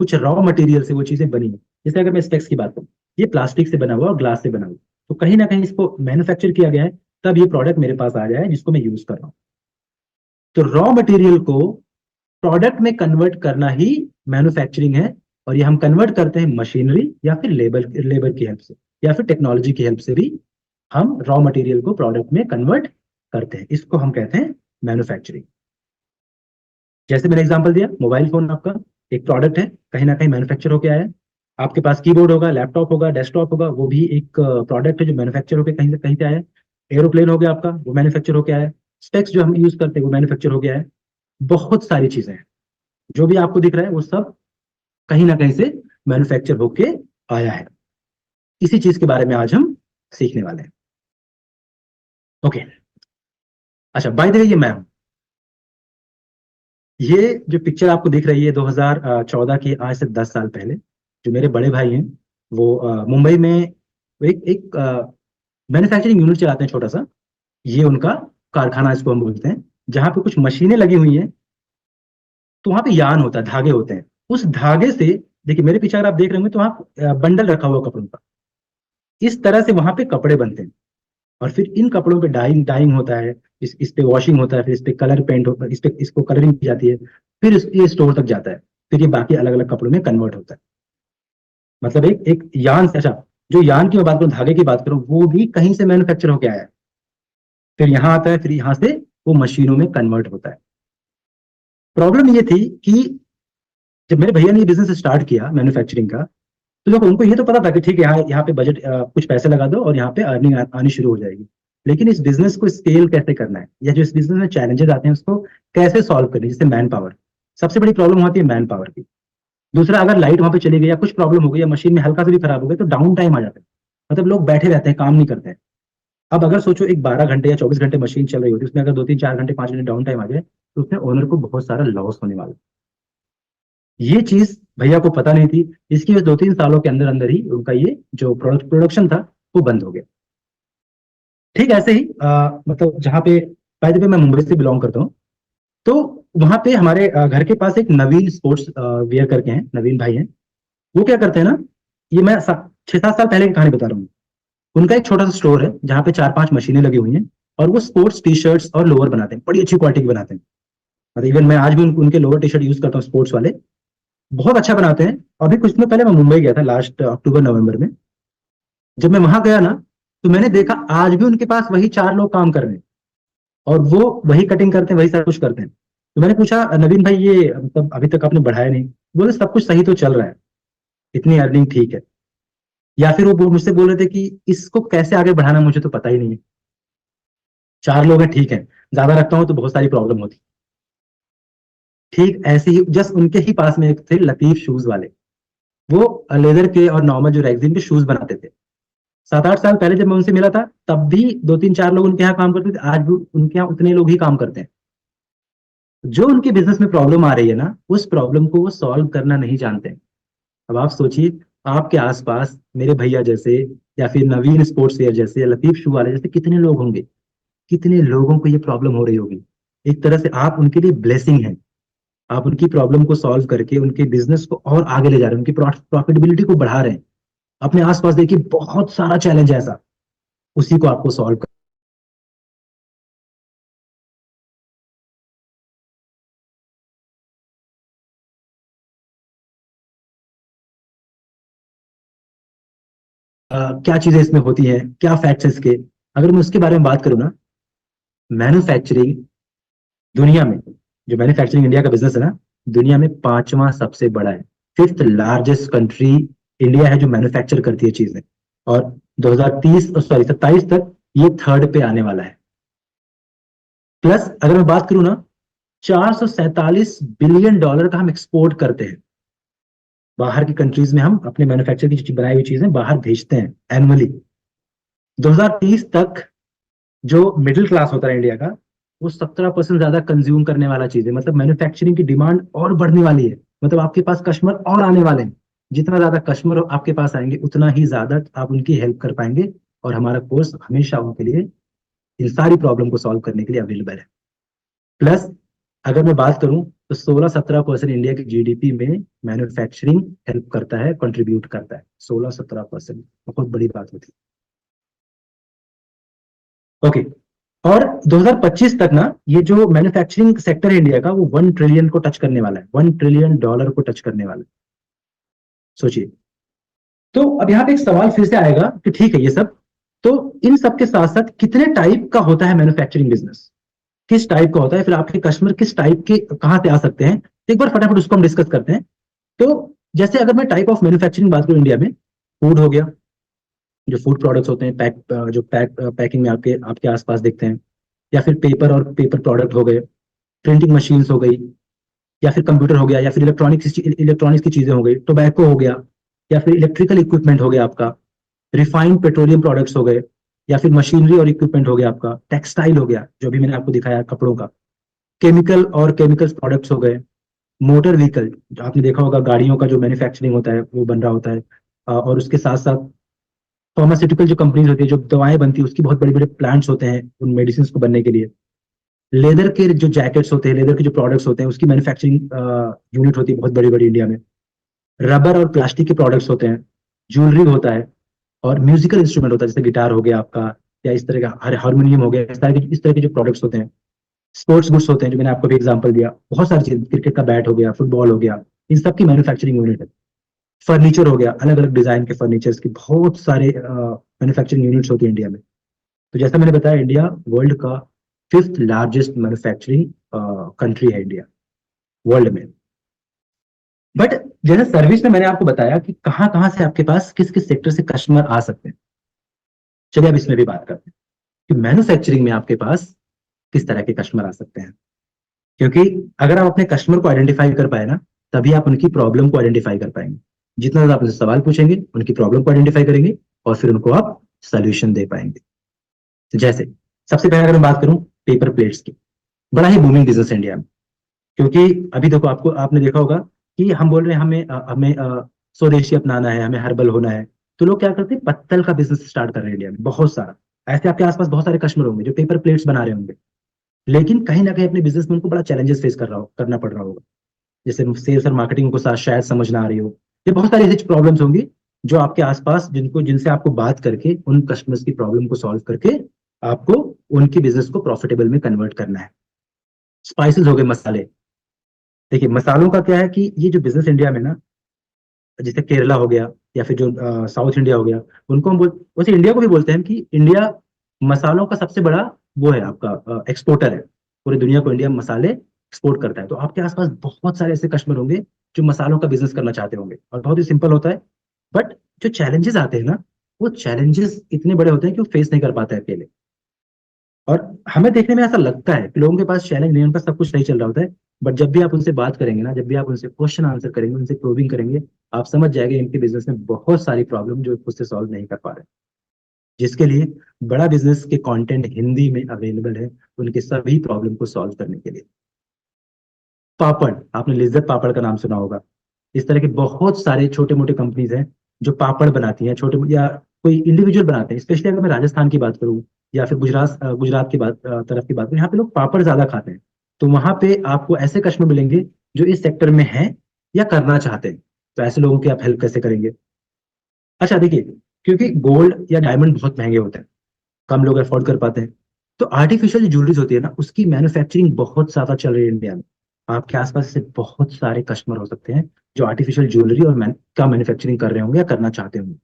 कुछ रॉ मटेरियल से वो चीजें बनी है। जैसे अगर मैं स्पेक्स की बात करूँ, ये प्लास्टिक से बना हुआ और ग्लास से बना हुआ, तो कहीं ना कहीं इसको मैन्युफैक्चर किया गया है, तब ये प्रोडक्ट मेरे पास आ जाए जिसको मैं यूज कर रहा हूँ। तो रॉ मटेरियल को प्रोडक्ट में कन्वर्ट करना ही मैन्युफैक्चरिंग है। और ये हम कन्वर्ट करते हैं मशीनरी या फिर लेबर लेबर की हेल्प से, या फिर टेक्नोलॉजी की हेल्प से भी हम रॉ मटेरियल को प्रोडक्ट में कन्वर्ट करते हैं। इसको हम कहते हैं मैन्युफैक्चरिंग। जैसे मैंने एग्जांपल दिया, मोबाइल फोन आपका एक प्रोडक्ट है, कहीं ना कहीं मैन्युफैक्चर होकर आया है। आपके पास कीबोर्ड होगा, लैपटॉप होगा, डेस्कटॉप होगा, वो भी एक प्रोडक्ट है जो मैन्युफैक्चर होकर कहीं से कहीं से आया है। एरोप्लेन हो गया आपका, वो मैन्युफैक्चर होकर आया है। स्पेक्स जो हम यूज करते हैं वो मैन्युफैक्चर हो गया है। बहुत सारी चीजें हैं, जो भी आपको दिख रहा है वो सब कहीं ना कहीं से मैन्युफैक्चर होके आया है। इसी चीज के बारे में आज हम सीखने वाले हैं। ओके, अच्छा, बाय द वे, ये मैं हूं। ये जो पिक्चर आपको दिख रही है 2014 की, आज से 10 साल पहले, जो मेरे बड़े भाई हैं, वो मुंबई में एक एक मैन्युफैक्चरिंग यूनिट चलाते हैं, छोटा सा। ये उनका कारखाना इसको हम बोलते हैं, जहां पे कुछ मशीनें लगी हुई हैं। तो वहां पे यान होता है, धागे होते हैं। उस धागे से, देखिए मेरे पीछे अगर आप देख रहे होंगे तो वहां बंडल रखा हुआ कपड़ों का, इस तरह से वहां पे कपड़े बनते हैं। और फिर इन कपड़ों पे डाइंग डाइंग होता है, इस पे वॉशिंग होता है, फिर इस पे कलर पेंट होता है, इस पे इसको कलरिंग की जाती है, फिर ये स्टोर तक जाता है, फिर ये बाकी अलग अलग कपड़ों में कन्वर्ट होता है। मतलब एक एक यान से, अच्छा, जो यान की मैं बात करूँ, धागे की बात करूँ, वो भी कहीं से मैन्युफैक्चर होकर आया है, फिर यहाँ आता है, फिर यहाँ से वो मशीनों में कन्वर्ट होता है। प्रॉब्लम ये थी कि जब मेरे भैया ने ये बिजनेस स्टार्ट किया मैन्युफैक्चरिंग का, तो देखो उनको ये तो पता था कि ठीक है, यहाँ यहाँ पे बजट, कुछ पैसे लगा दो और यहाँ पे अर्निंग आनी शुरू हो जाएगी। लेकिन इस बिजनेस को स्केल कैसे करना है, या जो इस बिजनेस में चैलेंजेस आते हैं उसको कैसे सॉल्व करना है, जैसे मैन पावर, सबसे बड़ी प्रॉब्लम होती है मैन पावर की। दूसरा, अगर लाइट वहां पे चली गई या कुछ प्रॉब्लम हो गई या मशीन में हल्का से भी खराब हो गया तो डाउन टाइम आ जाता है, मतलब लोग बैठे रहते हैं, काम नहीं करते हैं। अब अगर सोचो एक 12 घंटे या 24 घंटे मशीन चल रही होती है, उसमें अगर 2 3 4 घंटे 5 घंटे डाउन टाइम आ जाए, तो उसमें ओनर को बहुत सारा लॉस होने वाला है। ये चीज भैया को पता नहीं थी, इसकी वजह 2 3 सालों के अंदर अंदर ही उनका ये जो प्रोडक्शन था वो बंद हो गया। ठीक ऐसे ही मतलब जहाँ पे, बाय द वे मैं मुंबई से बिलोंग करता हूँ, तो वहां पे हमारे घर के पास एक नवीन स्पोर्ट्स वियर करके हैं, नवीन भाई हैं। वो क्या करते हैं ना, ये मैं 6-7 साल पहले की कहानी बता रहा हूँ। उनका एक छोटा सा स्टोर है जहाँ पे 4-5 मशीनें लगी हुई हैं, और वो स्पोर्ट्स टी शर्ट्स और लोअर बनाते हैं, बड़ी अच्छी क्वालिटी की बनाते हैं। मतलब इवन मैं आज भी उनके लोअर टी शर्ट यूज करता हूँ, स्पोर्ट्स वाले, बहुत अच्छा बनाते हैं। अभी कुछ दिनों पहले मैं मुंबई गया था, लास्ट अक्टूबर नवंबर में। जब मैं वहां गया ना, तो मैंने देखा आज भी उनके पास वही 4 लोग काम कर रहे हैं, और वो वही कटिंग करते हैं, वही सब कुछ करते हैं। तो मैंने पूछा, नवीन भाई ये मतलब अभी तक आपने बढ़ाया नहीं? बोले सब कुछ सही तो चल रहा है, इतनी अर्निंग ठीक है। या फिर वो मुझसे बोल रहे थे कि इसको कैसे आगे बढ़ाना मुझे तो पता ही नहीं है, 4 लोग हैं ठीक है, ज्यादा रखता हूँ तो बहुत सारी प्रॉब्लम होती। ठीक ऐसे ही जस्ट उनके ही पास में एक थे लतीफ शूज वाले, वो लेदर के और नॉर्मल जो रेक्सिन के शूज बनाते थे। 7-8 साल पहले जब मैं उनसे मिला था, तब भी 2-3-4 लोग उनके यहाँ काम करते थे, आज भी उनके यहाँ उतने लोग ही काम करते हैं। जो उनके बिजनेस में प्रॉब्लम आ रही है ना, उस प्रॉब्लम को वो सॉल्व करना नहीं जानते हैं। अब आप सोचिए, आपके आसपास मेरे भैया जैसे, या फिर नवीन स्पोर्ट्स वेयर जैसे, या लतीफ शू वाले जैसे कितने लोग होंगे, कितने लोगों को ये प्रॉब्लम हो रही होगी। एक तरह से आप उनके लिए ब्लेसिंग है। आप उनकी प्रॉब्लम को सॉल्व करके उनके बिजनेस को और आगे ले जा रहे हैं, उनकी प्रॉफिटेबिलिटी को बढ़ा रहे हैं। अपने आसपास देखिए, बहुत सारा चैलेंज है ऐसा, उसी को आपको सॉल्व कर। क्या चीजें इसमें होती हैं, क्या फैक्ट्स इसके, अगर मैं उसके बारे में बात करूँ ना, मैन्युफैक्चरिंग दुनिया में, जो मैन्युफैक्चरिंग इंडिया का बिजनेस है ना, दुनिया में 5वां सबसे बड़ा है। 5th लार्जेस्ट कंट्री इंडिया है जो मैन्युफैक्चर करती है चीजें। और 2030 सॉरी 27 तक ये थर्ड पे आने वाला है। प्लस अगर मैं बात करूं ना, 447 बिलियन डॉलर का हम एक्सपोर्ट करते हैं। बाहर की कंट्रीज में हम अपने मैन्युफैक्चर की बनाई हुई चीजें बाहर भेजते हैं एनुअली। 2030 तक जो मिडिल क्लास होता है इंडिया का, वो 17% ज्यादा कंज्यूम करने वाला चीज है। मतलब मैन्युफैक्चरिंग की डिमांड और बढ़ने वाली है, मतलब आपके पास कस्टमर और आने वाले हैं। जितना ज्यादा कस्टमर आपके पास आएंगे, उतना ही ज्यादा आप उनकी हेल्प कर पाएंगे। और हमारा कोर्स हमेशा उनके लिए इन सारी प्रॉब्लम को सॉल्व करने के लिए अवेलेबल है। प्लस अगर मैं बात करूं, तो 16-17% इंडिया की जीडीपी में मैन्युफैक्चरिंग हेल्प करता है, कंट्रीब्यूट करता है। 16-17% बहुत बड़ी बात होती है। ओके। और 2025 तक ना, ये जो मैन्युफैक्चरिंग सेक्टर है इंडिया का, वो 1 ट्रिलियन को टच करने वाला है, $1 ट्रिलियन को टच करने वाला है। सोचिए। तो अब यहाँ पे एक सवाल फिर से आएगा कि ठीक है ये सब, तो इन सब के साथ साथ कितने टाइप का होता है मैन्युफैक्चरिंग बिजनेस, किस टाइप का होता है, फिर आपके कस्टमर किस टाइप के कहाँ से आ सकते हैं, तो एक बार फटाफट उसको हम डिस्कस करते हैं। तो जैसे अगर मैं टाइप ऑफ मैन्युफैक्चरिंग बात करूं इंडिया में, फूड हो गया, जो फूड प्रोडक्ट्स होते हैं, पैकिंग में आपके आपके आसपास दिखते हैं। या फिर पेपर और पेपर प्रोडक्ट हो गए, प्रिंटिंग मशीन्स हो गई, या फिर कंप्यूटर हो गया, या फिर इलेक्ट्रॉनिक्स की चीजें हो गई, टोबैको हो गया, या फिर इलेक्ट्रिकल इक्विपमेंट हो गया आपका, रिफाइंड पेट्रोलियम प्रोडक्ट्स हो गए, या फिर मशीनरी और इक्विपमेंट हो गया आपका, टेक्सटाइल हो गया जो भी मैंने आपको दिखाया कपड़ों का, केमिकल और केमिकल्स प्रोडक्ट्स हो गए, मोटर व्हीकल, जो आपने देखा होगा गाड़ियों का जो मैन्युफैक्चरिंग होता है वो बन रहा होता है। और उसके साथ साथ फार्मास्यूटिकल जो कंपनीज होती है, जो दवाएं बनती है, उसकी बहुत बड़े बड़े प्लांट्स होते हैं उन मेडिसिन को बनने के लिए। लेदर के जो जैकेट्स होते हैं, लेदर के जो प्रोडक्ट्स होते हैं, उसकी मैन्युफैक्चरिंग यूनिट होती है बहुत बड़ी बड़ी इंडिया में। रबर और प्लास्टिक के प्रोडक्ट्स होते हैं, ज्वेलरी होता है, और म्यूजिकल इंस्ट्रूमेंट होता है, जैसे गिटार हो गया आपका, या इस तरह का हारमोनियम हो गया, इस तरह के जो प्रोडक्ट्स होते हैं। स्पोर्ट्स गुड्स होते हैं, जो मैंने आपको भी एग्जांपल दिया, बहुत सारी चीज, क्रिकेट का बैट हो गया, फुटबॉल हो गया, इन सब की मैन्युफैक्चरिंग यूनिट है। फर्नीचर हो गया, अलग अलग डिजाइन के फर्नीचर्स की बहुत सारे मैन्युफैक्चरिंग यूनिट्स होती है इंडिया में। तो जैसा मैंने बताया, इंडिया वर्ल्ड का 5th लार्जेस्ट मैन्युफैक्चरिंग कंट्री है इंडिया, वर्ल्ड में। बट जैसे सर्विस में मैंने आपको बताया कि कहाँ कहाँ से आपके पास किस किस सेक्टर से कस्टमर आ सकते हैं। चलिए अब इसमें भी बात करते हैं कि मैन्युफैक्चरिंग में आपके पास किस तरह के कस्टमर आ सकते हैं। क्योंकि अगर आप अपने कस्टमर को आइडेंटिफाई कर पाए ना, तभी आप उनकी प्रॉब्लम को आइडेंटिफाई कर पाएंगे। जितना ज्यादा आप उनसे सवाल पूछेंगे, उनकी प्रॉब्लम को आइडेंटिफाई करेंगे, और फिर उनको आप सोल्यूशन दे पाएंगे। तो जैसे सबसे पहले अगर मैं बात करूं पेपर प्लेट्स की, बड़ा ही बूमिंग बिजनेस है इंडिया में। क्योंकि अभी देखो, आपको आपने देखा होगा कि हम बोल रहे हैं हमें स्वदेशी अपनाना है, हमें हर्बल होना है। तो लोग क्या करते हैं, पत्तल का बिजनेस स्टार्ट कर रहे हैं इंडिया में बहुत सारा। ऐसे आपके आसपास बहुत सारे कस्टमर होंगे जो पेपर प्लेट्स बना रहे होंगे। लेकिन कहीं ना कहीं अपने बिजनेस में उनको बड़ा चैलेंजेस फेस करना पड़ रहा होगा। जैसे सेल्स और मार्केटिंग को शायद समझ ना आ रही हो, ये बहुत सारी ऐसी प्रॉब्लम्स होंगी जो आपके आसपास, जिनसे आपको बात करके उन कस्टमर्स की प्रॉब्लम को सॉल्व करके आपको उनकी बिजनेस को प्रॉफिटेबल में कन्वर्ट करना है। स्पाइसेस हो गए, मसाले। देखिए मसालों का क्या है कि ये जो बिजनेस इंडिया में ना, जैसे केरला हो गया या फिर जो साउथ इंडिया हो गया, उनको हम वैसे इंडिया को भी बोलते हैं कि इंडिया मसालों का सबसे बड़ा वो है, आपका एक्सपोर्टर है। पूरी दुनिया को इंडिया मसाले एक्सपोर्ट करता है। तो आपके आसपास बहुत सारे ऐसे कस्टमर होंगे जो मसालों का बिजनेस करना चाहते होंगे, और बहुत ही सिंपल होता है। बट जो चैलेंजेस आते हैं ना, वो चैलेंजेस इतने बड़े होते हैं कि वो फेस नहीं कर पाते हैं अकेले। और हमें देखने में ऐसा लगता है कि लोगों के पास चैलेंज नहीं, उनका सब कुछ सही चल रहा होता है। बट जब भी आप उनसे बात करेंगे ना, जब भी आप उनसे क्वेश्चन आंसर करेंगे, उनसे प्रोबिंग करेंगे, आप समझ जाएंगे इनके बिजनेस में बहुत सारी प्रॉब्लम जो खुद से सॉल्व नहीं कर पा रहे, जिसके लिए बड़ा बिजनेस के कंटेंट हिंदी में अवेलेबल है उनके सभी प्रॉब्लम को सॉल्व करने के लिए। पापड़, आपने लिज्जत पापड़ का नाम सुना होगा। इस तरह के बहुत सारे छोटे मोटे कंपनीज हैं जो पापड़ बनाती हैं, छोटे या कोई इंडिविजुअल बनाते हैं। स्पेशली अगर मैं राजस्थान की बात करूँ या फिर गुजरात की तरफ की बात करूँ, यहाँ पे लोग पापड़ ज्यादा खाते हैं। तो वहां पे आपको ऐसे कस्टमर मिलेंगे जो इस सेक्टर में हैं या करना चाहते हैं। तो ऐसे लोगों की आप हेल्प कैसे करेंगे? अच्छा देखिए, क्योंकि गोल्ड या डायमंड बहुत महंगे होते हैं, कम लोग अफोर्ड कर पाते हैं। तो आर्टिफिशियल जो ज्वेलरीज होती है ना, उसकी मैन्युफैक्चरिंग बहुत ज्यादा चल रही है इंडिया में। आपके आसपास ऐसे बहुत सारे कस्टमर हो सकते हैं जो आर्टिफिशियल ज्वेलरी और का मैन्युफैक्चरिंग कर रहे होंगे या करना चाहते होंगे।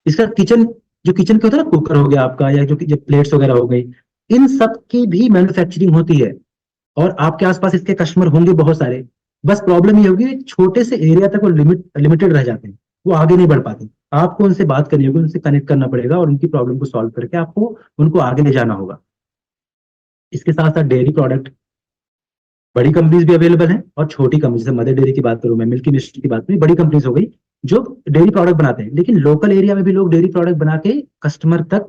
इसका किचन, जो किचन के होता है ना, कुकर हो गया आपका, या जो प्लेट्स वगैरह हो गई, इन सब की भी मैन्युफैक्चरिंग होती है। और आपके आसपास इसके कस्टमर होंगे बहुत सारे। बस प्रॉब्लम ये होगी, छोटे से एरिया तक वो लिमिटेड रह जाते हैं, वो आगे नहीं बढ़ पाते। आपको उनसे बात करनी होगी, उनसे कनेक्ट करना पड़ेगा और उनकी प्रॉब्लम को सॉल्व करके आपको उनको आगे ले जाना होगा। इसके साथ साथ डेयरी प्रोडक्ट, बड़ी कंपनीज भी अवेलेबल हैं और छोटी कंपनी, जैसे मदर डेयरी की बात करूं मैं, मिल्की मिस्ट की बात करूं, बड़ी कंपनीज हो गई जो डेयरी प्रोडक्ट बनाते हैं। लेकिन लोकल एरिया में भी लोग डेयरी प्रोडक्ट बना के कस्टमर तक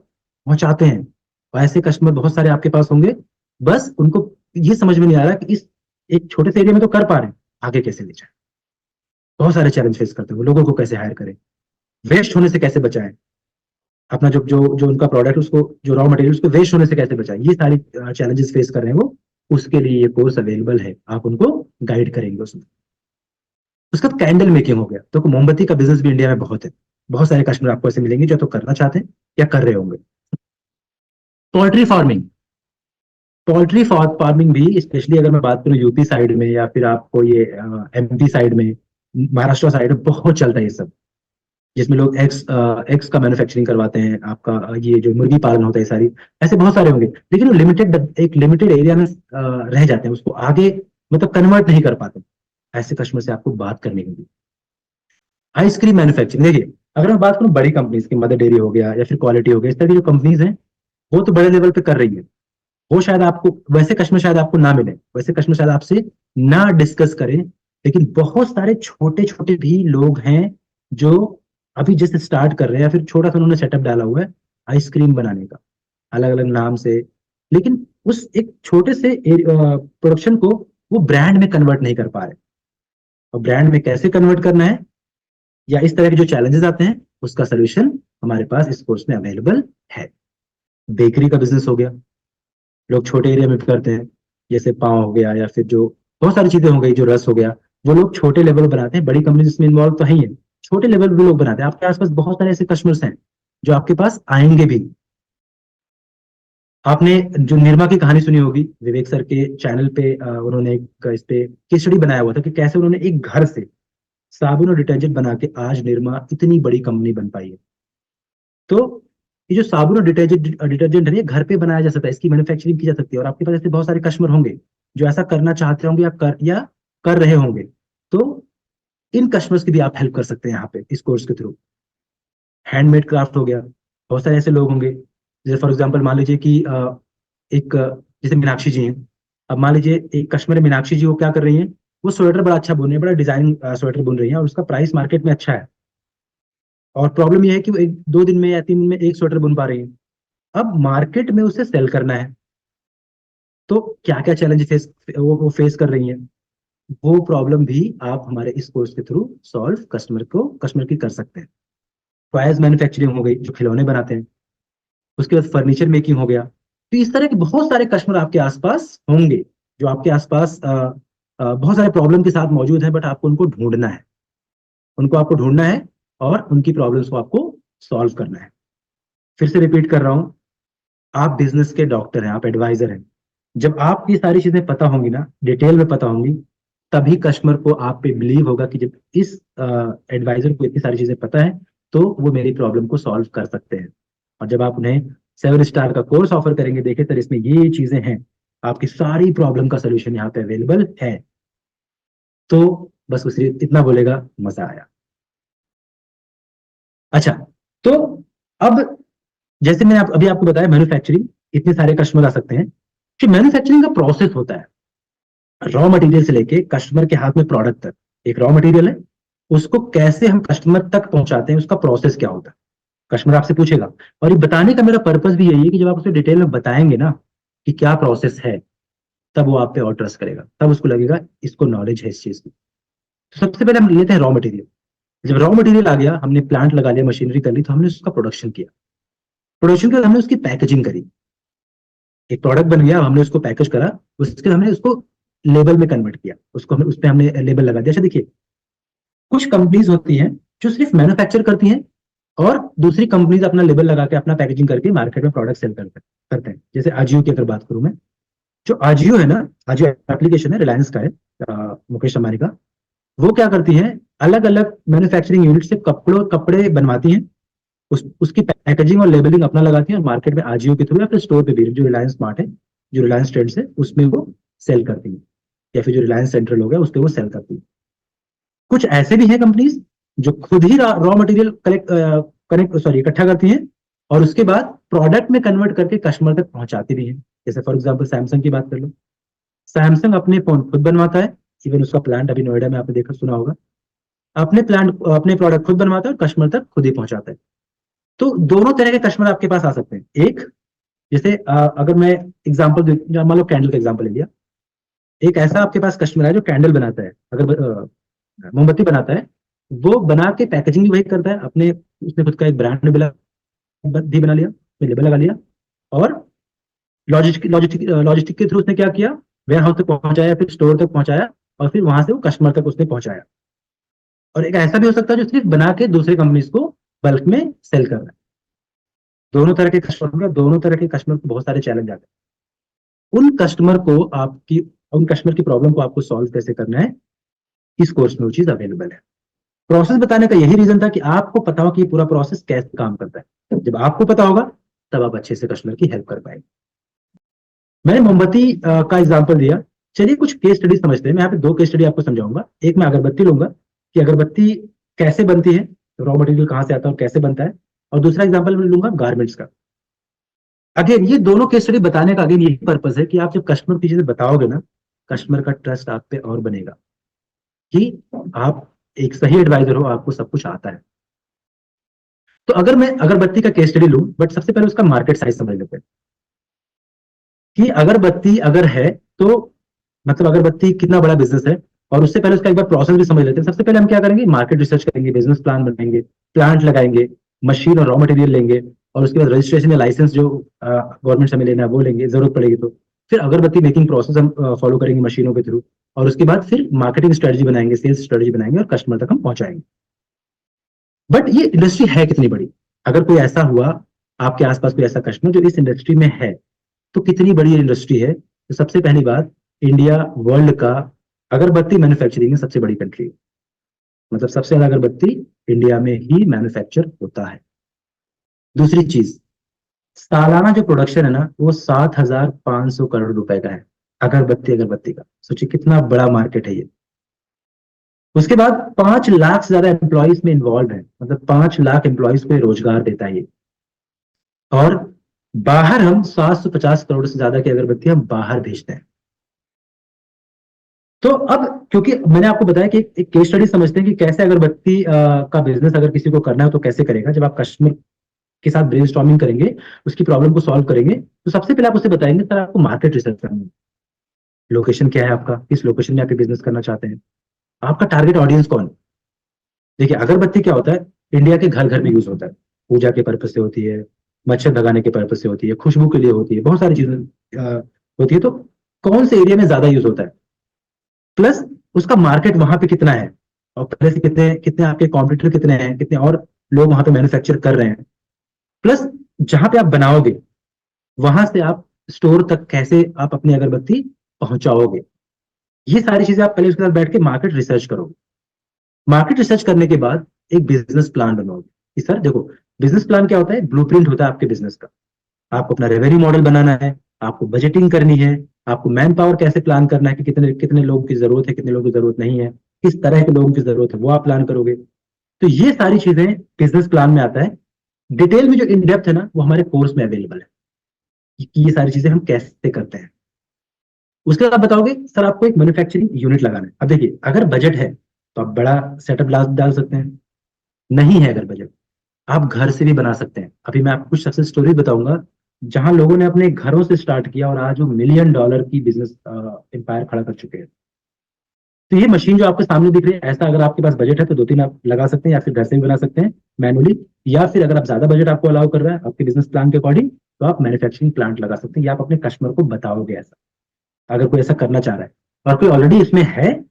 पहुंचाते हैं। और ऐसे कस्टमर बहुत सारे आपके पास होंगे। बस उनको ये समझ में नहीं आ रहा कि इस एक छोटे से एरिया में तो कर पा रहे हैं, आगे कैसे ले जाए। बहुत सारे चैलेंज फेस करते हैं वो, लोगों को कैसे हायर करें, वेस्ट होने से कैसे बचाएं, अपना जो जो जो उनका प्रोडक्ट, उसको जो रॉ मटेरियल, उसको वेस्ट होने से कैसे बचाएं, ये सारी चैलेंजेस फेस कर रहे हैं वो। उसके लिए ये कोर्स अवेलेबल है, आप उनको गाइड करेंगे उसमें। उसका कैंडल मेकिंग हो गया, तो मोमबत्ती का बिजनेस भी इंडिया में बहुत है। बहुत सारे कस्टमर आपको ऐसे मिलेंगे जो तो करना चाहते हैं या कर रहे होंगे। पोल्ट्री फार्मिंग, पोल्ट्री फार्मिंग भी, स्पेशली अगर मैं बात करूं यूपी साइड में या फिर आपको ये एमपी साइड में, महाराष्ट्र साइड में बहुत चलता है ये सब। जिसमें लोग एग्स का मैन्युफैक्चरिंग करवाते हैं, आपका ये जो मुर्गी पालन होता है सारी, ऐसे बहुत सारे होंगे। लेकिन वो एक लिमिटेड एरिया में रह जाते हैं, उसको आगे मतलब कन्वर्ट नहीं कर पाते। ऐसे कस्टमर से आपको बात करनी होगी। आइसक्रीम मैन्युफैक्चरिंग, देखिए अगर मैं बात करूं बड़ी कंपनीज की, मदर डेयरी हो गया या फिर क्वालिटी हो गया, इस तरह की जो कंपनीज हैं, वो तो बड़े लेवल पे कर रही है। वो शायद आपको, वैसे कस्टमर शायद आपको ना मिले, वैसे कस्टमर शायद आपसे ना डिस्कस करें। लेकिन बहुत सारे छोटे छोटे भी लोग हैं जो अभी जैसे स्टार्ट कर रहे हैं या फिर छोटा सा उन्होंने सेटअप डाला हुआ है आइसक्रीम बनाने का, अलग अलग नाम से। लेकिन उस एक छोटे से प्रोडक्शन को वो ब्रांड में कन्वर्ट नहीं कर पा रहे। और ब्रांड में कैसे कन्वर्ट करना है, या इस तरह के जो चैलेंजेस आते हैं, उसका सोल्यूशन हमारे पास इस कोर्स में अवेलेबल है। बेकरी का बिजनेस हो गया, लोग छोटे एरिया में भी करते हैं, जैसे पाव हो गया या फिर जो बहुत सारी चीजें हो गई, जो रस हो गया, वो लोग छोटे लेवल पर बनाते हैं। बड़ी कंपनी इसमें इन्वॉल्व तो है ही है, छोटे लेवल पे भी लोग बनाते हैं। आपके आसपास बहुत सारे ऐसे कस्टमर्स हैं जो आपके पास आएंगे भी। आपने जो निर्मा की कहानी सुनी होगी, विवेक सर के चैनल पे उन्होंने एक इस पे केस स्टडी बनाया हुआ था कि कैसे उन्होंने एक घर से साबुन और डिटर्जेंट बना के आज निर्मा इतनी बड़ी कंपनी बन पाई है। तो ये जो साबुन और डिटर्जेंट डिटर्जेंट है, ये घर पे बनाया जा सकता है, इसकी मैन्युफैक्चरिंग की जा सकती है। और आपके पास ऐसे बहुत सारे कस्टमर होंगे जो ऐसा करना चाहते होंगे या कर रहे होंगे। तो इन कस्टमर्स की भी आप हेल्प कर सकते हैं यहाँ पे इस कोर्स के थ्रू। हैंडमेड क्राफ्ट हो गया, बहुत सारे ऐसे लोग होंगे, जैसे फॉर एग्जाम्पल मान लीजिए कि जैसे मीनाक्षी जी हैं। अब मान लीजिए एक कस्टमर है मीनाक्षी जी, वो क्या कर रही हैं, वो स्वेटर बड़ा अच्छा बुन रही है, बड़ा डिजाइनिंग स्वेटर बुन रही है, और उसका प्राइस मार्केट में अच्छा है। और प्रॉब्लम ये है कि वो एक दो दिन में या तीन दिन में एक स्वेटर बुन पा रही है। अब मार्केट में उसे सेल करना है, तो क्या क्या चैलेंज वो फेस कर रही हैं, वो प्रॉब्लम भी आप हमारे इस कोर्स के थ्रू सॉल्व कस्टमर की कर सकते हैं। टॉयज मैन्युफैक्चरिंग हो गई, जो खिलौने बनाते हैं। उसके बाद फर्नीचर मेकिंग हो गया, तो इस तरह के बहुत सारे कस्टमर आपके आसपास होंगे जो आपके आसपास बहुत सारे प्रॉब्लम के साथ मौजूद है, बट आपको उनको ढूंढना है, उनको आपको ढूंढना है और उनकी प्रॉब्लम्स को आपको सॉल्व करना है। फिर से रिपीट कर रहा हूं, आप बिजनेस के डॉक्टर हैं, आप एडवाइजर हैं। जब आपको ये सारी चीजें पता होंगी ना, डिटेल में पता होंगी, तभी कस्टमर को आप पे बिलीव होगा कि जब इस एडवाइजर को इतनी सारी चीजें पता है तो वो मेरी प्रॉब्लम को सॉल्व कर सकते हैं। और जब आप उन्हें 7 स्टार का कोर्स ऑफर करेंगे, देखिए सर इसमें ये चीजें हैं, आपकी सारी प्रॉब्लम का सोल्यूशन यहाँ पे अवेलेबल है, तो बस उसे इतना बोलेगा, मजा आया। अच्छा, तो अब जैसे मैंने अभी आपको बताया मैन्युफैक्चरिंग, इतने सारे कस्टमर आ सकते हैं। जो मैन्युफैक्चरिंग का प्रोसेस होता है, रॉ मटेरियल से लेके कस्टमर के हाथ में प्रोडक्ट तक, एक रॉ मटेरियल है, उसको कैसे हम कस्टमर तक पहुंचाते हैं, उसका प्रोसेस क्या होता है, कस्टमर आपसे पूछेगा। और ये बताने का मेरा पर्पस भी यही है कि जब आप उसे डिटेल में बताएंगे ना कि क्या प्रोसेस है, तब वो आप पे और ट्रस्ट करेगा, तब उसको लगेगा इसको नॉलेज है इस चीज की। तो सबसे पहले हम लेते हैं रॉ मटेरियल। जब रॉ मटेरियल आ गया, हमने प्लांट लगा लिया, मशीनरी कर ली, तो हमने उसका प्रोडक्शन किया। प्रोडक्शन के बाद हमने उसकी पैकेजिंग करी, एक प्रोडक्ट बन गया, हमने उसको पैकेज करा, उसके हमने उसको लेबल में कन्वर्ट किया, उसको हमने उस पर हमने लेबल लगा दिया। अच्छा देखिए, कुछ कंपनीज होती हैं जो सिर्फ मैन्युफैक्चर करती हैं और दूसरी कंपनीज अपना लेबल लगा के अपना पैकेजिंग करके मार्केट में प्रोडक्ट सेल करते हैं। जैसे आजियो की अगर बात करूं मैं, जो आजियो है ना, आजियो एप्लीकेशन है, रिलायंस का है, मुकेश अंबानी का। वो क्या करती है, अलग अलग मैन्युफैक्चरिंग यूनिट से कपड़े बनवाती हैं, उसकी पैकेजिंग और लेबलिंग अपना लगाती है, और मार्केट में आजियो के थ्रू या फिर स्टोर पे भी, जो रिलायंस स्मार्ट है, जो रिलायंस ट्रेंड्स है, उसमें वो सेल करती है, या फिर जो रिलायंस सेंट्रल हो गया उस पर वो सेल करती है। कुछ ऐसे भी हैं कंपनीज जो खुद ही रॉ मटेरियल कनेक्ट सॉरी इकट्ठा करती हैं और उसके बाद प्रोडक्ट में कन्वर्ट करके कस्टमर तक पहुंचाती भी हैं। जैसे फॉर एग्जाम्पल सैमसंग की बात कर लो, सैमसंग अपने फोन खुद बनवाता है, इवन उसका प्लांट अभी नोएडा में आपने देखा सुना होगा, अपने प्रोडक्ट खुद बनवाता है और कस्टमर तक खुद ही पहुंचाता है। तो दोनों तरह के कस्टमर आपके पास आ सकते हैं। एक, जैसे अगर मैं एग्जाम्पल, मान लो कैंडल का एग्जाम्पल ले लिया, एक ऐसा आपके पास कस्टमर है जो कैंडल बनाता है, अगर मोमबत्ती बनाता है, वो बना के पैकेजिंग भी वही करता है अपने, उसने खुद का एक ब्रांड भी बना लिया, लेबल लगा लिया, और लॉजिस्टिक के थ्रू उसने क्या किया, वेयर हाउस तक पहुंचाया, फिर स्टोर तक पहुंचाया, और फिर वहां से वो कस्टमर तक उसने पहुंचाया। और एक ऐसा भी हो सकता है जो सिर्फ बना के दूसरे कंपनीज को बल्क में सेल कर रहा है। दोनों तरह के कस्टमर होंगे, दोनों तरह के कस्टमर को बहुत सारे चैलेंज आते हैं। उन कस्टमर की प्रॉब्लम को आपको सॉल्व कैसे करना है, इस कोर्स में वो चीज अवेलेबल है। प्रोसेस बताने का यही रीजन था कि आपको पता हो कि ये पूरा प्रोसेस कैसे काम करता है। जब आपको पता होगा तब आप अच्छे से कस्टमर की हेल्प कर पाएंगे। मैंने मोमबत्ती का एग्जांपल दिया, चलिए कुछ केस स्टडी समझते हैं। मैं यहाँ पे 2 केस स्टडी आपको समझाऊंगा। एक मैं अगरबत्ती लूंगा कि अगरबत्ती कैसे बनती है, रॉ मटेरियल कहाँ से आता है और कैसे बनता है, और दूसरा एग्जाम्पल मैं लूंगा गारमेंट्स का। अगेन ये दोनों केस स्टडी बताने का अगेन यही पर्पज है कि आप जब कस्टमर की चीजें बताओगे ना, कस्टमर का ट्रस्ट आप पे और बनेगा कि आप एक सही एडवाइजर हो, आपको सब कुछ आता है। तो अगर मैं अगरबत्ती का केस स्टडी लूं, बट सबसे पहले उसका मार्केट साइज समझ लेते हैं कि अगरबत्ती अगर है तो मतलब अगरबत्ती कितना बड़ा बिजनेस है, और उससे पहले उसका एक बार प्रोसेस भी समझ लेते हैं। सबसे पहले हम क्या करेंगे, मार्केट रिसर्च करेंगे, बिजनेस प्लान बनाएंगे, प्लांट लगाएंगे, मशीन और रॉ मटेरियल लेंगे, और उसके बाद रजिस्ट्रेशन या लाइसेंस जो गवर्नमेंट से हमें लेना है वो लेंगे, जरूरत पड़ेगी तो। फिर अगरबत्ती मेकिंग प्रोसेस हम फॉलो करेंगे मशीनों के थ्रू, और उसके बाद फिर मार्केटिंग स्ट्रेटजी बनाएंगे, सेल्स स्ट्रेटजी बनाएंगे, और कस्टमर तक हम पहुंचाएंगे। बट ये इंडस्ट्री है कितनी बड़ी, अगर कोई ऐसा हुआ आपके आसपास कोई ऐसा कस्टमर जो इस इंडस्ट्री में है, तो कितनी बड़ी इंडस्ट्री है। तो सबसे पहली बात, इंडिया वर्ल्ड का अगरबत्ती मैन्युफैक्चरिंग में सबसे बड़ी कंट्री है। मतलब सबसे ज्यादा अगरबत्ती इंडिया में ही मैन्युफैक्चर होता है। दूसरी चीज, सालाना जो प्रोडक्शन है ना, वो 7,500 करोड़ रुपए का है, अगरबत्ती का। सोचिए कितना बड़ा मार्केट है ये। उसके बाद 5 लाख से ज्यादा एम्प्लॉयज में इन्वॉल्व है, मतलब 5 लाख एम्प्लॉयज को रोजगार देता है ये। और बाहर हम 750 करोड़ से ज्यादा की अगरबत्ती हम बाहर भेजते हैं। तो अब क्योंकि मैंने आपको बताया कि एक केस स्टडी समझते हैं कि कैसे अगरबत्ती का बिजनेस अगर किसी को करना है तो कैसे करेगा। जब आप कस्टमर के साथ ब्रेनस्टॉर्मिंग करेंगे, उसकी प्रॉब्लम को सॉल्व करेंगे, तो सबसे पहले आप उसे बताएंगे सर आपको मार्केट रिसर्च करना है, लोकेशन क्या है आपका, किस लोकेशन में आप बिजनेस करना चाहते हैं, आपका टारगेट ऑडियंस कौन है। देखिए अगरबत्ती क्या होता है, इंडिया के घर घर में यूज होता है, पूजा के पर्पज से होती है, मच्छर भगाने के पर्पज से होती है, खुशबू के लिए होती है, बहुत सारी चीजें होती है। तो कौन से एरिया में ज्यादा यूज होता है, प्लस उसका मार्केट वहां पे कितना है, और पहले से कितने कितने आपके कॉम्पिटिटर कितने हैं, कितने और लोग वहां पे मैन्युफैक्चर कर रहे हैं, प्लस जहां पे आप बनाओगे वहां से आप स्टोर तक कैसे आप अपनी अगरबत्ती पहुंचाओगे। ये सारी चीजें आप पहले उसके साथ बैठ के मार्केट रिसर्च करोगे। मार्केट रिसर्च करने के बाद एक बिजनेस प्लान बनवाओगे कि सर देखो, बिजनेस प्लान क्या होता है, ब्लूप्रिंट होता है आपके बिजनेस का। आपको अपना रेवेन्यू मॉडल बनाना है, आपको बजटिंग करनी है, आपको मैन पावर कैसे प्लान करना है कि कितने कितने लोगों की जरूरत है, कितने लोगों की जरूरत नहीं है, किस तरह के लोगों की जरूरत है, वो आप प्लान करोगे। तो ये सारी चीजें बिजनेस प्लान में आता है। डिटेल में जो इन डेप्थ है ना, वो हमारे कोर्स में अवेलेबल है कि ये सारी चीजें हम कैसे करते हैं। उसके बाद आप बताओगे सर आपको एक मैन्युफैक्चरिंग यूनिट लगाना है। अब देखिए, अगर बजट है तो आप बड़ा सेटअप डाल सकते हैं, नहीं है अगर बजट, आप घर से भी बना सकते हैं। अभी मैं आपको कुछ सक्सेस स्टोरी बताऊंगा जहां लोगों ने अपने घरों से स्टार्ट किया और आज वो $1 मिलियन की बिजनेस एम्पायर खड़ा कर चुके हैं। तो ये मशीन जो आपके सामने दिख रही है, ऐसा अगर आपके पास बजट है तो 2-3 आप लगा सकते हैं, या फिर घर से भी बना सकते हैं मैनुअली, या फिर अगर आप ज्यादा बजट आपको अलाउ कर रहा है आपके बिजनेस प्लान के अकॉर्डिंग, तो आप मैन्युफैक्चरिंग प्लांट लगा सकते हैं, या आप अपने कस्टमर को बताओगे ऐसा, अगर कोई ऐसा करना चाह रहा है और कोई ऑलरेडी इसमें है,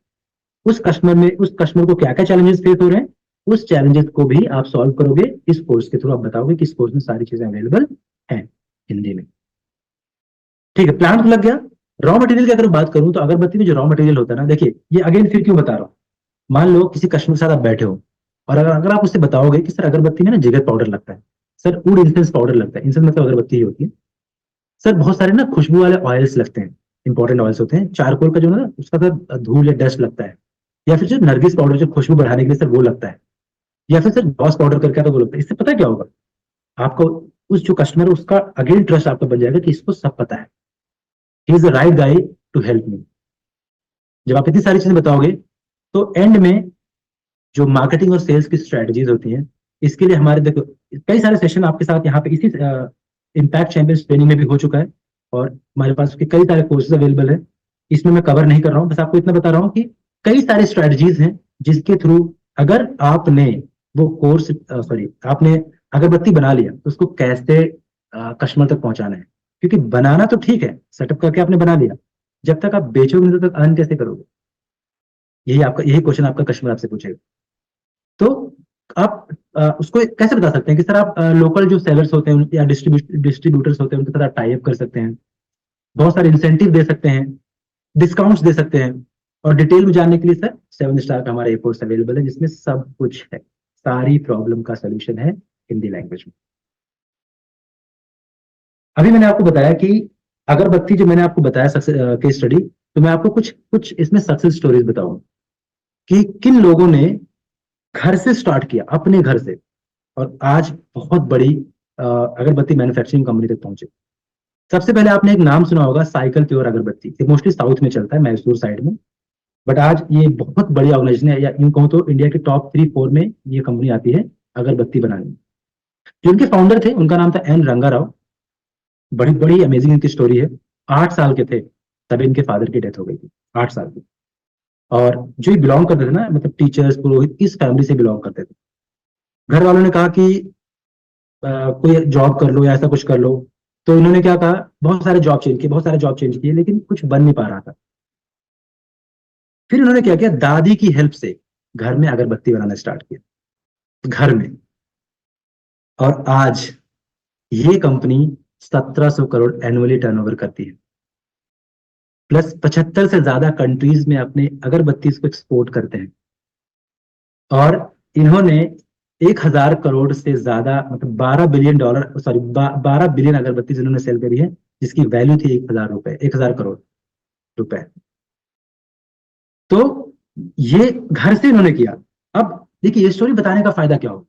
उस कस्टमर को क्या क्या चैलेंजेस फेस हो रहे हैं, उस चैलेंजेस को भी आप सॉल्व करोगे इस कोर्स के थ्रू। आप बताओगे कि इस कोर्स में सारी चीजें अवेलेबल हैं हिंदी में। ठीक है, प्लांट लग गया। रॉ मटेरियल की अगर बात करूं तो अगरबत्ती में जो रॉ मटेरियल होता है ना, देखिए ये अगेन फिर क्यों बता रहा हूं। मान लो किसी कस्टमर के साथ आप बैठे हो, और अगर अगर आप उससे बताओगे कि सर अगरबत्ती में ना जिगर पाउडर लगता है, सर वुड इंसेंस पाउडर लगता है, इंसेंस मतलब अगरबत्ती ही होती है, सर बहुत सारे ना खुशबू वाले ऑयल्स लगते हैं, इंपॉर्टेंट ऑयल्स होते हैं, चारकोल का जो ना उसका सर धूल या डस्ट लगता है, या फिर जो नरगिस पाउडर जो खुशबू बढ़ाने के लिए सर वो लगता है, या फिर सर बॉस पाउडर करके आता है वो लगता है। इससे पता क्या होगा आपको, उस जो कस्टमर है उसका अगेन ट्रस्ट आपका बन जाएगा कि इसको सब पता है, he is the right guy to help me. जब आप इतनी सारी चीजें बताओगे तो एंड में जो मार्केटिंग और सेल्स की स्ट्रेटजीज होती हैं, इसके लिए हमारे देखो कई सारे सेशन आपके साथ यहाँ पे इसी इम्पैक्ट चैंपियंस ट्रेनिंग में भी हो चुका है, और हमारे पास उसके कई सारे कोर्सेज अवेलेबल है। इसमें मैं कवर नहीं कर रहा हूँ, बस आपको इतना बता रहा हूँ कि कई सारे स्ट्रेटजीज हैं जिसके थ्रू अगर आपने वो कोर्स सॉरी आपने अगरबत्ती बना लिया तो उसको कैसे कस्टमर तक पहुंचाना है। क्योंकि बनाना तो ठीक है, सेटअप करके आपने बना लिया, जब तक आप बेचोगे नहीं तब तक अर्न कैसे करोगे। यही क्वेश्चन आपका कस्टमर आपसे पूछेगा। तो आप उसको कैसे बता सकते हैं कि सर आप लोकल जो सेलर्स होते हैं या डिस्ट्रीब्यूटर्स होते हैं उनके साथ आप टाई अप कर सकते हैं, बहुत सारे इंसेंटिव दे सकते हैं, डिस्काउंट्स दे सकते हैं। और डिटेल में जानने के लिए सर 7 स्टार का हमारा एक कोर्स अवेलेबल है जिसमें सब कुछ है, सारी प्रॉब्लम का सोल्यूशन है हिंदी लैंग्वेज में। अभी मैंने आपको बताया कि अगरबत्ती जो मैंने आपको बताया केस स्टडी, तो मैं आपको कुछ कुछ इसमें सक्सेस स्टोरीज बताऊंगा कि किन लोगों ने घर से स्टार्ट किया, अपने घर से, और आज बहुत बड़ी अगरबत्ती मैन्युफैक्चरिंग कंपनी तक पहुंचे। सबसे पहले आपने एक नाम सुना होगा, साइकिल प्योर अगरबत्ती, ये मोस्टली साउथ में चलता है, मैसूर साइड में। बट आज ये बहुत बड़ी ऑर्गेनाइजेशन है, या यूं कहूं तो इंडिया के टॉप 3-4 में ये कंपनी आती है अगरबत्ती बनाने में। जो इनके फाउंडर थे उनका नाम था एन रंगा राव। बड़ी बड़ी अमेजिंग इनकी स्टोरी है। 8 साल के थे तभी इनके फादर की डेथ हो गई थी, 8 साल की। और जो ये बिलोंग करते थे ना, मतलब टीचर्स पुरोहित इस फैमिली से बिलोंग करते थे। घर वालों ने कहा कि कोई जॉब कर लो या ऐसा कुछ कर लो, तो इन्होंने क्या कहा, बहुत सारे जॉब चेंज किए लेकिन कुछ बन नहीं पा रहा था। फिर इन्होंने क्या किया, दादी की हेल्प से घर में अगरबत्ती बनाना स्टार्ट किया, घर में। और आज ये कंपनी 1700 करोड़ एनुअली टर्नओवर करती है, प्लस 75 से ज्यादा कंट्रीज में अपने अगरबत्ती को एक्सपोर्ट करते हैं। और इन्होंने 1,000 करोड़ से ज्यादा, मतलब $12 बिलियन, सॉरी 12 बिलियन अगरबत्ती इन्होंने सेल करी है, जिसकी वैल्यू थी 1,000 रुपए, 1,000 करोड़ रुपए। तो ये घर से इन्होंने किया। अब देखिए, ये स्टोरी बताने का फायदा क्या हो,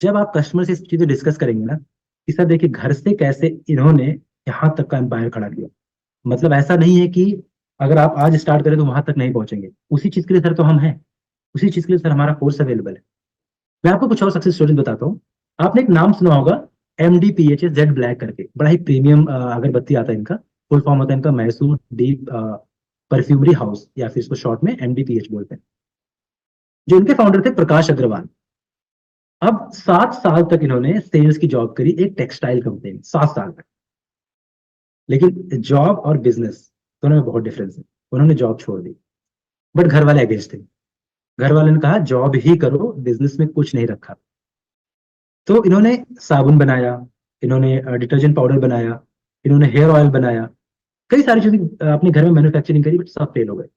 जब आप कस्टमर से इस चीजें डिस्कस करेंगे ना कि सर देखिए घर से कैसे इन्होंने यहां तक का एम्पायर खड़ा किया। मतलब ऐसा नहीं है कि अगर आप आज स्टार्ट करें तो वहां तक नहीं पहुंचेंगे, उसी चीज के लिए सर तो हम हैं, उसी चीज के लिए सर हमारा कोर्स अवेलेबल है। मैं आपको कुछ और सक्सेस स्टोरीज बताता हूँ। आपने एक नाम सुना होगा, MDPH जेड ब्लैक करके, बड़ा ही प्रीमियम अगरबत्ती आता है इनका। फुल फॉर्म होता है इनका मैसूर डीप परफ्यूमरी हाउस, या फिर इसको शॉर्ट में MDPH बोलते हैं। जो इनके फाउंडर थे प्रकाश अग्रवाल। अब 7 साल तक इन्होंने सेल्स की जॉब करी एक टेक्सटाइल कंपनी में, 7 साल तक। लेकिन जॉब और बिजनेस दोनों में बहुत डिफरेंस है। उन्होंने जॉब छोड़ दी, बट घर वाले अगेंस्ट थे। घर वाले ने कहा जॉब ही करो, बिजनेस में कुछ नहीं रखा। तो इन्होंने साबुन बनाया, इन्होंने डिटर्जेंट पाउडर बनाया, इन्होंने हेयर ऑयल बनाया, कई सारी चीजें अपने घर में मैन्युफैक्चरिंग करी, बट सब फेल हो गए।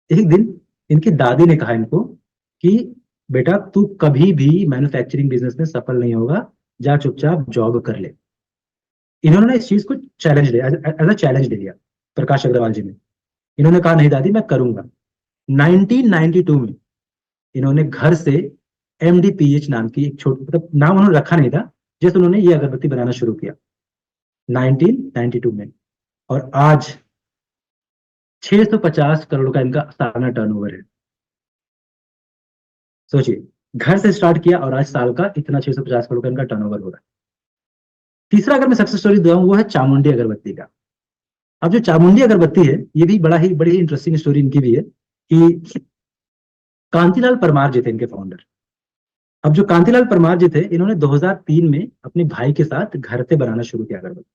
एक दिन इनकी दादी ने कहा इनको कि बेटा तू कभी भी मैन्युफैक्चरिंग बिजनेस में सफल नहीं होगा, जा चुपचाप जॉब कर ले। इन्होंने इस चीज को चैलेंज लिया, एज अ चैलेंज ले लिया प्रकाश अग्रवाल जी ने। इन्होंने कहा नहीं दादी मैं करूंगा। 1992 में इन्होंने घर से MDPH नाम की एक छोटी, मतलब नाम उन्होंने रखा नहीं था, जैसे उन्होंने ये अगरबत्ती बनाना शुरू किया 1992 में। और आज 650 करोड़ का इनका सालाना टर्नओवर है। सोचिए, घर से स्टार्ट किया और आज साल का इतना 650 करोड़ का इनका टर्नओवर हो रहा है। तीसरा अगर मैं सक्सेस स्टोरी दूं वो है चामुंडी अगरबत्ती का। अब जो चामुंडी अगरबत्ती है ये भी बड़ी ही इंटरेस्टिंग स्टोरी इनकी भी है कि कांतिलाल परमार जी थे इनके फाउंडर। अब जो कांतिलाल परमार जी थे इन्होंने 2003 में अपने भाई के साथ घर पे बनाना शुरू किया अगरबत्ती।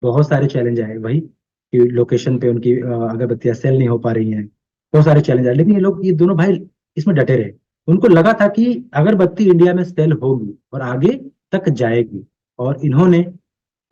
बहुत सारे चैलेंज आए वही कि लोकेशन पे उनकी अगरबत्तियां सेल नहीं हो पा रही हैं। बहुत सारे चैलेंज आए, लेकिन ये दोनों भाई इसमें डटे रहे। उनको लगा था कि अगरबत्ती इंडिया में सेल होगी और आगे तक जाएगी। और इन्होंने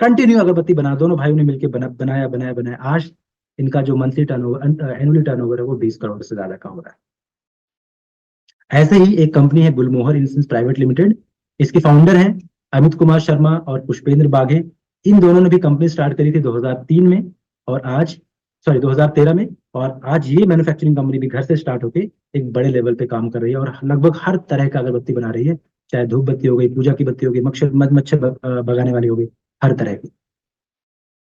कंटिन्यू अगरबत्ती बना, दोनों भाइयों ने मिलकर बनाया बनाया बनाया। आज इनका जो मंथली टर्नओवर, एनुअली टर्नओवर है वो 20 करोड़ से ज्यादा का हो रहा है। ऐसे ही एक कंपनी है गुलमोहर इंसेंस प्राइवेट लिमिटेड। इसके फाउंडर हैं अमित कुमार शर्मा और पुष्पेंद्र बाघे। इन दोनों ने भी कंपनी स्टार्ट करी थी 2003 में, और आज 2013 में। और आज ये मैन्युफैक्चरिंग कंपनी भी घर से स्टार्ट होकर एक बड़े लेवल पे काम कर रही है और लगभग हर तरह का अगरबत्ती बना रही है। चाहे धूप बत्ती हो गई, पूजा की बत्ती हो गई, मच्छर भगाने वाली हो गई, हर तरह की।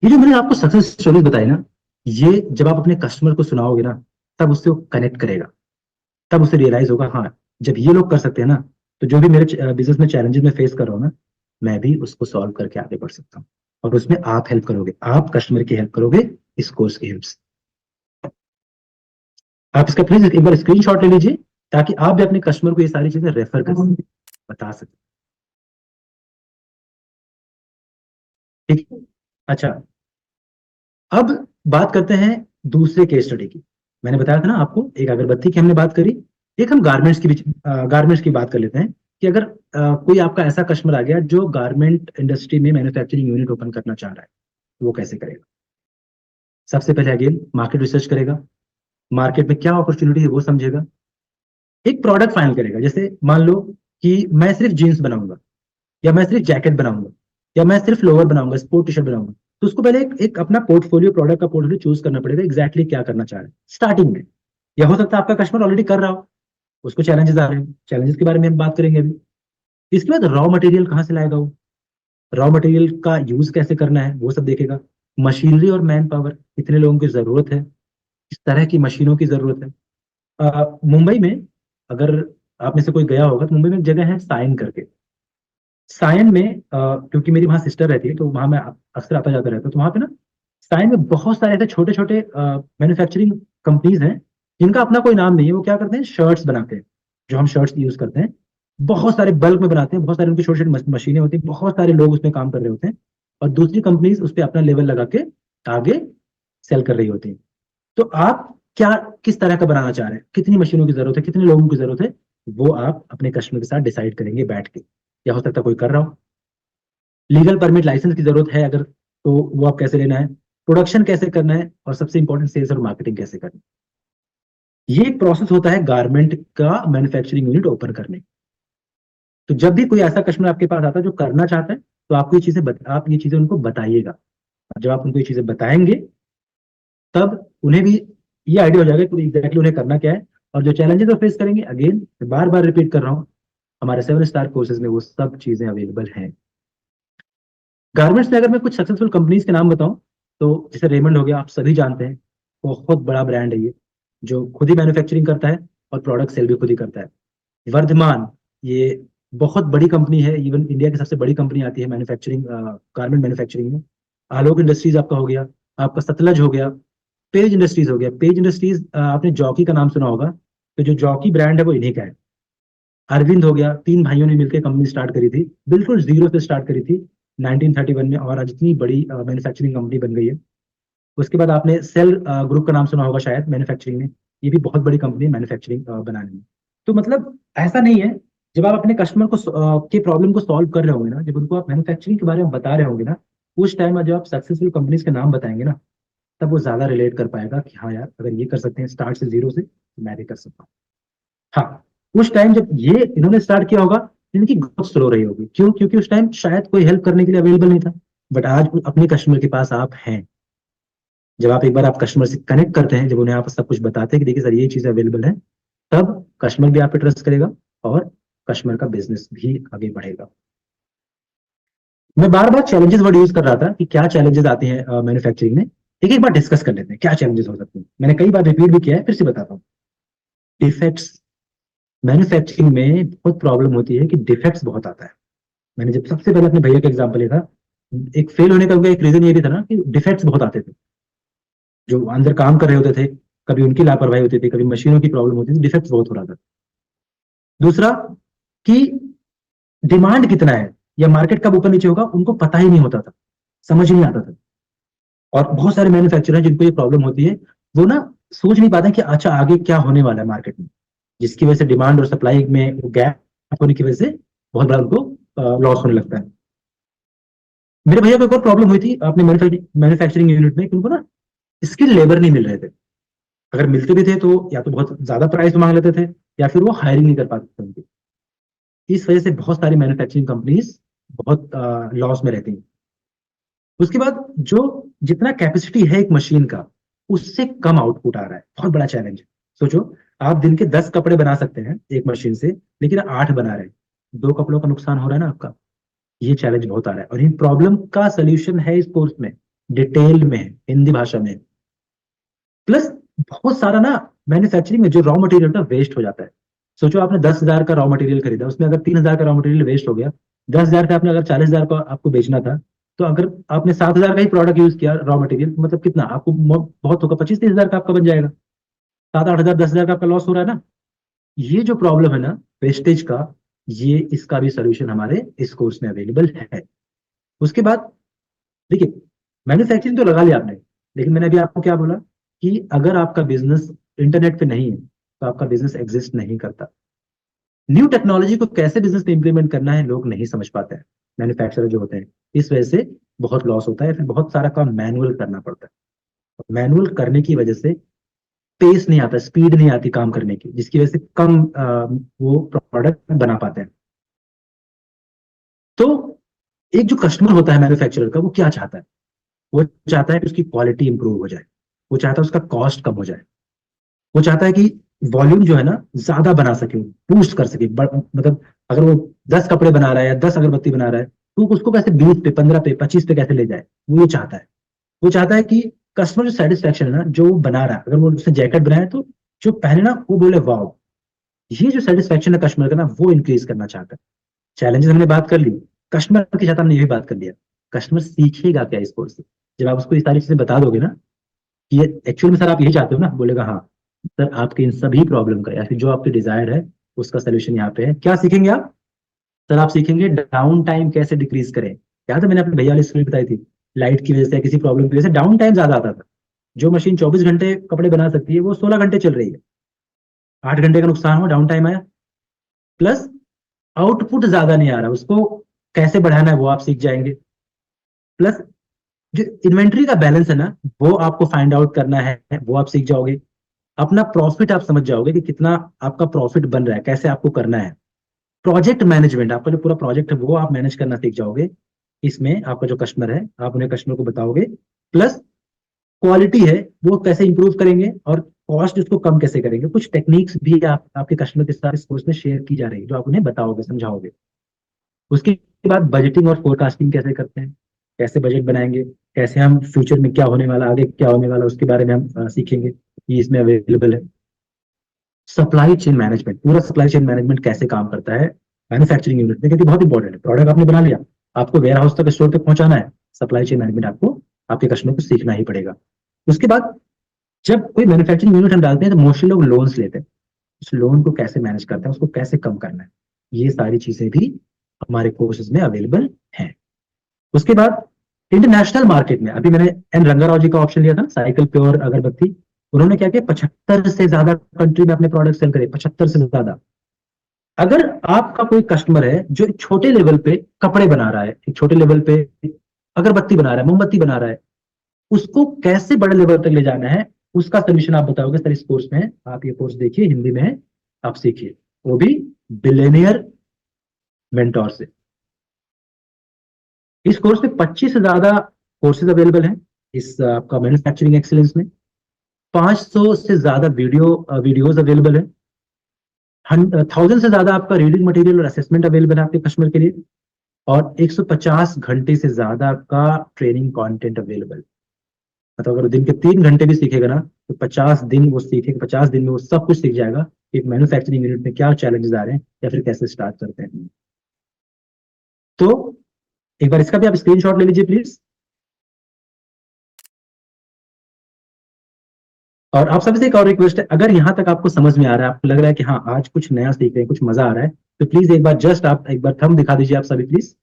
ये जो मैंने आपको सक्सेस स्टोरीज बताई ना, ये जब आप अपने कस्टमर को सुनाओगे ना, तब उससे वो कनेक्ट करेगा। तब उसे रियलाइज होगा हाँ, जब ये लोग कर सकते हैं ना, तो जो भी मेरे बिजनेस में चैलेंजेस में फेस कर रहा हूँ ना, मैं भी उसको सॉल्व करके आगे बढ़ सकता हूँ। और उसमें आप हेल्प करोगे, आप कस्टमर की हेल्प करोगे इस कोर्स की हेल्प से। आप इसका प्लीज एक बार स्क्रीनशॉट ले लीजिए, ताकि आप भी अपने कस्टमर को ये सारी चीजें रेफर कर सकें, बता सकें। ठीक है? अच्छा, अब बात करते हैं दूसरे केस स्टडी की। मैंने बताया था ना आपको, एक अगरबत्ती की हमने बात करी, एक हम गारमेंट्स की बात कर लेते हैं कि अगर कोई आपका ऐसा कस्टमर आ गया जो गारमेंट इंडस्ट्री में मैन्युफैक्चरिंग यूनिट ओपन करना चाह रहा है, तो वो कैसे करेगा? सबसे पहले अगेन मार्केट रिसर्च करेगा, मार्केट में क्या अपॉर्चुनिटी है वो समझेगा, एक प्रोडक्ट फाइनल करेगा। जैसे मान लो कि मैं सिर्फ जीन्स बनाऊंगा, या मैं सिर्फ जैकेट बनाऊंगा, या मैं सिर्फ लोअर बनाऊंगा, स्पोर्ट टी शर्ट बनाऊंगा। तो उसको पहले एक अपना पोर्टफोलियो, प्रोडक्ट का पोर्टफोलियो चूज करना पड़ेगा, एग्जैक्टली क्या करना चाह रहे हैं स्टार्टिंग में। या हो सकता है आपका कस्टमर ऑलरेडी कर रहा हो, उसको चैलेंजेस आ रहे हैं, चैलेंजेस के बारे में हम बात करेंगे अभी। इसके बाद रॉ मटेरियल कहाँ से लाएगा वो, रॉ मटेरियल का यूज कैसे करना है वो सब देखेगा। मशीनरी और मैन पावर, कितने लोगों की जरूरत है, किस तरह की मशीनों की जरूरत है। मुंबई में, अगर आप में से कोई गया होगा, तो मुंबई में एक जगह है साइन करके। सायन में क्योंकि मेरी वहाँ सिस्टर रहती है, तो वहाँ मैं अक्सर आता जाता रहता हूँ। तो वहाँ पे ना सायन में बहुत सारे ऐसे छोटे छोटे मैन्युफैक्चरिंग कंपनीज हैं जिनका अपना कोई नाम नहीं है। वो क्या करते हैं, शर्ट्स बनाते हैं, जो हम शर्ट्स यूज करते हैं। बहुत सारे बल्क में बनाते हैं, बहुत सारे उनकी छोटी छोटी मशीनें होती हैं, बहुत सारे लोग उसमें काम कर रहे होते हैं। और दूसरी कंपनीज उस पर अपना लेवल लगा के आगे सेल कर रही होती हैं। तो आप क्या, किस तरह का बनाना चाह रहे हैं, कितनी मशीनों की जरूरत है, कितने लोगों की जरूरत है, वो आप अपने कस्टमर के साथ डिसाइड करेंगे बैठ के। या हो सकता है कोई कर रहा हो। लीगल परमिट, लाइसेंस की जरूरत है अगर, तो वो आप कैसे लेना है, प्रोडक्शन कैसे करना है, और सबसे इंपॉर्टेंट सेल्स और मार्केटिंग कैसे करना है। ये एक प्रोसेस होता है गारमेंट का मैन्युफैक्चरिंग यूनिट ओपन करने। तो जब भी कोई ऐसा कस्टमर आपके पास आता है जो करना चाहता है, तो आपको ये चीजें आप ये चीजें उनको बताइएगा। और जब आप उनको ये चीजें बताएंगे, तब उन्हें भी ये आइडिया हो जाएगा कि एग्जैक्टली उन्हें करना क्या है। और जो चैलेंजेस वो फेस करेंगे, अगेन बार बार रिपीट कर रहा हूँ, हमारे 7 स्टार कोर्सेज में वो सब चीजें अवेलेबल हैं। गारमेंट्स में अगर मैं कुछ सक्सेसफुल कंपनीज के नाम बताऊं, तो जैसे रेमंड हो गया, आप सभी जानते हैं, बहुत बड़ा ब्रांड है ये, जो खुद ही मैन्युफैक्चरिंग करता है और प्रोडक्ट सेल भी खुद ही करता है। वर्धमान, ये बहुत बड़ी कंपनी है, इवन इंडिया की सबसे बड़ी कंपनी आती है मैन्युफैक्चरिंग, गारमेंट मैन्युफैक्चरिंग में। आलोक इंडस्ट्रीज आपका हो गया, आपका सतलज हो गया, पेज इंडस्ट्रीज हो गया। पेज इंडस्ट्रीज, आपने जॉकी का नाम सुना होगा, तो जो जॉकी ब्रांड है वो इन्हीं का है। अरविंद हो गया, तीन भाइयों ने मिलकर कंपनी स्टार्ट करी थी, बिल्कुल जीरो से स्टार्ट करी थी 1931 में, और आज इतनी बड़ी मैन्युफैक्चरिंग कंपनी बन गई है। उसके बाद आपने सेल ग्रुप का नाम सुना होगा शायद मैन्युफैक्चरिंग में, ये भी बहुत बड़ी कंपनी है मैन्युफैक्चरिंग बनाने में। तो मतलब ऐसा नहीं है, जब आप अपने कस्टमर को के प्रॉब्लम को सॉल्व कर रहे होंगे ना, जब उनको आप मैन्युफैक्चरिंग के बारे में बता रहे होंगे ना, उस टाइम जब आप सक्सेसफुल कंपनीज के नाम बताएंगे ना, तब वो ज्यादा रिलेट कर पाएगा कि हाँ यार, अगर ये कर सकते हैं स्टार्ट से जीरो से, तो मैं भी कर सकता हूँ। हाँ, उस टाइम जब ये इन्होंने स्टार्ट किया होगा, इनकी ग्रोथ स्लो रही होगी, क्यों? क्योंकि उस टाइम शायद कोई हेल्प करने के लिए अवेलेबल नहीं था। बट आज अपने कस्टमर के पास आप हैं। जब आप एक बार आप कस्टमर से कनेक्ट करते हैं, जब उन्हें आप सब कुछ बताते हैं कि देखिए सर ये चीज अवेलेबल है, तब कस्टमर भी आप पे ट्रस्ट करेगा, और कस्टमर का बिजनेस भी आगे बढ़ेगा। मैं बार बार चैलेंजेस वर्ड यूज कर रहा था कि क्या चैलेंजेस आते हैं मैन्युफैक्चरिंग में। एक एक बार डिस्कस कर लेते हैं क्या चैलेंजेस हो सकते हैं। मैंने कई बार रिपीट भी किया है, फिर से बताता हूँ। डिफेक्ट्स, मैन्युफैक्चरिंग में बहुत प्रॉब्लम होती है कि डिफेक्ट्स बहुत आता है। मैंने जब सबसे पहले अपने भैया का एग्जांपल लिया था, एक फेल होने का उनका एक रीजन ये भी था ना कि डिफेक्ट्स बहुत आते थे। जो अंदर काम कर रहे होते थे, कभी उनकी लापरवाही होती थी, कभी मशीनों की प्रॉब्लम होती थी, डिफेक्ट्स बहुत हो रहा था। दूसरा कि डिमांड कितना है या मार्केट कब ऊपर नीचे होगा, उनको पता ही नहीं होता था, समझ नहीं आता था। और बहुत सारे मैन्युफैक्चरर हैं जिनको ये प्रॉब्लम होती है, वो ना सोच नहीं पाते कि अच्छा आगे क्या होने वाला है मार्केट में, जिसकी वजह से डिमांड और सप्लाई में गैप होने की वजह से बहुत बड़ा उनको लॉस होने लगता है। मेरे भैया को एक और प्रॉब्लम हुई थी अपने मैन्युफैक्चरिंग यूनिट में कि उनको ना स्किल लेबर नहीं मिल रहे थे। अगर मिलते भी थे तो या तो बहुत ज्यादा प्राइस मांग लेते थे, या फिर वो हायरिंग नहीं कर पाते थे उनकी। इस वजह से बहुत सारी मैन्युफैक्चरिंग कंपनीज बहुत लॉस में रहती हैं। उसके बाद जो जितना कैपेसिटी है एक मशीन का, उससे कम आउटपुट आ रहा है, बहुत बड़ा चैलेंज है। सोचो, आप दिन के 10 कपड़े बना सकते हैं एक मशीन से, लेकिन 8 बना रहे हैं, 2 कपड़ों का नुकसान हो रहा है ना आपका। ये चैलेंज बहुत आ रहा है, और इन प्रॉब्लम का सोल्यूशन है इस कोर्स में, डिटेल में है, हिंदी भाषा में। प्लस बहुत सारा ना मैन्युफैक्चरिंग में जो रॉ मटेरियल का वेस्ट हो जाता है। सोचो आपने 10,000 का रॉ मटेरियल खरीदा, उसमें अगर 3,000 का रॉ मटेरियल वेस्ट हो गया, 10,000 का आपने अगर 40,000 का आपको बेचना था, तो अगर आपने 7,000 का ही प्रोडक्ट यूज किया रॉ मटेरियल, तो मतलब कितना आपको बहुत होगा, 25-30,000 का आपका बन जाएगा। 7-8 हजार 10,000 का आपका लॉस हो रहा है ना। ये जो प्रॉब्लम है ना वेस्टेज का, ये इसका भी सोल्यूशन हमारे इस कोर्स में अवेलेबल है। उसके बाद देखिए, मैन्युफैक्चरिंग तो लगा लिया आपने, लेकिन मैंने अभी आपको क्या बोला कि अगर आपका बिजनेस इंटरनेट पे नहीं है, तो आपका बिजनेस एग्जिस्ट नहीं करता। न्यू टेक्नोलॉजी को कैसे बिजनेस में इंप्लीमेंट करना है लोग नहीं समझ पाते हैं, मैन्युफैक्चरर जो होते हैं। इस वजह से बहुत लॉस होता है, फिर बहुत सारा काम मैनुअल करना पड़ता है। मैनुअल करने की वजह से पेस नहीं आता, स्पीड नहीं आती काम करने की, जिसकी वजह से कम वो प्रोडक्ट बना पाते हैं। तो एक जो कस्टमर होता है मैन्युफैक्चरर का, वो क्या चाहता है? वो चाहता है कि उसकी क्वालिटी इंप्रूव हो जाए, वो चाहता है उसका कॉस्ट कम हो जाए, वो चाहता है कि वॉल्यूम जो है ना ज्यादा बना सके, बूस्ट कर सके। मतलब अगर वो 10 कपड़े बना रहा है या 10 अगरबत्ती बना रहा है, तो उसको कैसे 20 पे, 15 पे, 25 पे कैसे ले जाए, वो ये चाहता है। वो चाहता है कि कस्टमर जो सेटिस्फेक्शन है ना, जो वो बना रहा है, अगर वो उसने जैकेट बनाया तो जो पहने ना वो बोले वाह। ये जो सेटिस्फेक्शन है कस्टमर का ना, वो इंक्रीज करना चाहता है। चैलेंजेस हमने बात कर ली, कस्टमर के साथ हमने ये भी बात कर लिया। कस्टमर सीखेगा क्या इस कोर्स से? जब आप उसको ये सारी चीजें बता दोगे ना कि ये एक्चुअल में सर आप यही चाहते हो ना, बोलेगा हाँ सर, आपके इन सभी प्रॉब्लम का या फिर जो आपकी डिजायर है उसका सोल्यूशन यहाँ पे है। क्या सीखेंगे आप? सर आप सीखेंगे डाउन टाइम कैसे डिक्रीज करें। याद है मैंने अपने भैया वाली स्टोरी बताई थी, लाइट की वजह से किसी प्रॉब्लम की वजह से डाउन टाइम ज्यादा आता था। जो मशीन 24 घंटे कपड़े बना सकती है, वो 16 घंटे चल रही है, 8 घंटे का नुकसान हुआ, डाउन टाइम आया। प्लस आउटपुट ज्यादा नहीं आ रहा, उसको कैसे बढ़ाना है वो आप सीख जाएंगे। प्लस जो इन्वेंट्री का बैलेंस है ना, वो आपको फाइंड आउट करना है, वो आप सीख जाओगे। अपना प्रॉफिट आप समझ जाओगे कि कितना आपका प्रॉफिट बन रहा है, कैसे आपको करना है। प्रोजेक्ट मैनेजमेंट, आपका जो पूरा प्रोजेक्ट है वो आप मैनेज करना सीख जाओगे। इसमें आपका जो कस्टमर है, आप उन्हें कस्टमर को बताओगे। प्लस क्वालिटी है वो कैसे इंप्रूव करेंगे, और कॉस्ट उसको कम कैसे करेंगे। कुछ टेक्निक्स भी आप आपके कस्टमर के साथ इस कोर्स में शेयर की जा रही है, जो आप उन्हें बताओगे, समझाओगे। उसके बाद बजटिंग और फोरकास्टिंग कैसे करते हैं, कैसे बजट बनाएंगे, कैसे हम फ्यूचर में क्या होने वाला, आगे क्या होने वाला, उसके बारे में हम सीखेंगे। ये इसमें अवेलेबल है। सप्लाई चेन मैनेजमेंट, पूरा सप्लाई चेन मैनेजमेंट कैसे काम करता है मैन्युफैक्चरिंग यूनिट में, क्योंकि बहुत इंपॉर्टेंट है। प्रोडक्ट आपने बना लिया, आपको वेयर हाउस तक, स्टोर तक पहुंचाना है, सप्लाई चेन मैनेजमेंट आपको आपके कस्टमर को सीखना ही पड़ेगा। उसके बाद जब कोई मैन्युफैक्चरिंग यूनिट हम डालते हैं, तो मोस्टली लोग लोन्स लेते हैं। उस लोन को कैसे मैनेज करते हैं, उसको कैसे कम करना है, ये सारी चीजें भी हमारे कोर्सेज में अवेलेबल हैं। उसके बाद इंटरनेशनल मार्केट में अभी मैंने एन रंगाराव जी का ऑप्शन लिया था, साइकिल प्योर अगरबत्ती, उन्होंने क्या किया, 75 से ज्यादा कंट्री में अपने प्रोडक्ट सेल करे, 75 से ज्यादा। अगर आपका कोई कस्टमर है जो एक छोटे लेवल पे कपड़े बना रहा है, एक छोटे लेवल पे अगरबत्ती बना रहा है, मोमबत्ती बना रहा है, उसको कैसे बड़े लेवल तक ले जाना है, उसका सोल्यूशन आप बताओगे सर इस कोर्स में है। आप ये कोर्स देखिए, हिंदी में है, आप सीखिए, वो भी बिलेनियर मेंटोर से। इस कोर्स में 25 से ज्यादा कोर्सेज अवेलेबल हैं इस आपका मैन्युफैक्चरिंग एक्सीलेंस में। 500 से ज्यादा वीडियोस अवेलेबल है। 1000 से ज्यादा आपका रीडिंग मटेरियल और असेसमेंट अवेलेबल है आपके कस्टमर के लिए। और 150 घंटे से ज्यादा का ट्रेनिंग कंटेंट अवेलेबल। मतलब अगर दिन के 3 घंटे भी सीखेगा ना, तो 50 दिन वो सीखेगा, 50 दिन में वो सब कुछ सीख जाएगा। एक मैन्युफैक्चरिंग यूनिट में क्या चैलेंजेस आ रहे हैं या फिर कैसे स्टार्ट करते हैं। तो एक बार इसका भी आप स्क्रीनशॉट ले लीजिए प्लीज। और आप सभी से एक और रिक्वेस्ट है, अगर यहाँ तक आपको समझ में आ रहा है, आपको लग रहा है कि हाँ आज कुछ नया सीख रहे हैं, कुछ मजा आ रहा है, तो प्लीज एक बार जस्ट आप एक बार थंब दिखा दीजिए आप सभी please.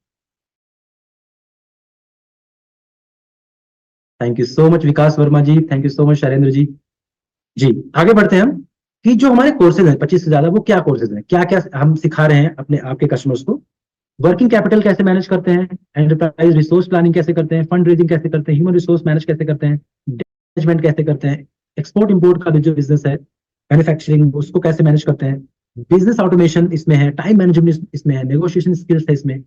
Thank you so much Vikas Varma ji, thank you so much Shailendra ji. जी, आगे बढ़ते हैं हम कि जो हमारे कोर्सेज हैं 25 से ज्यादा, वो क्या कोर्सेज हैं, क्या क्या हम सिखा रहे हैं अपने आपके कस्टमर्स को। वर्किंग कैपिटल कैसे मैनेज करते हैं, एंटरप्राइज रिसोर्स प्लानिंग कैसे करते हैं, फंड रेजिंग कैसे करते हैं, ह्यूमन रिसोर्स मैनेज कैसे करते हैं, मैनेजमेंट कैसे करते हैं, एक्सपोर्ट इंपोर्ट का जो बिजनेस है मैन्युफैक्चरिंग, उसको कैसे मैनेज करते हैं, बिजनेस ऑटोमेशन इसमें है, टाइम मैनेजमेंट इसमें है, नेगोशिएशन स्किल्स है इसमें,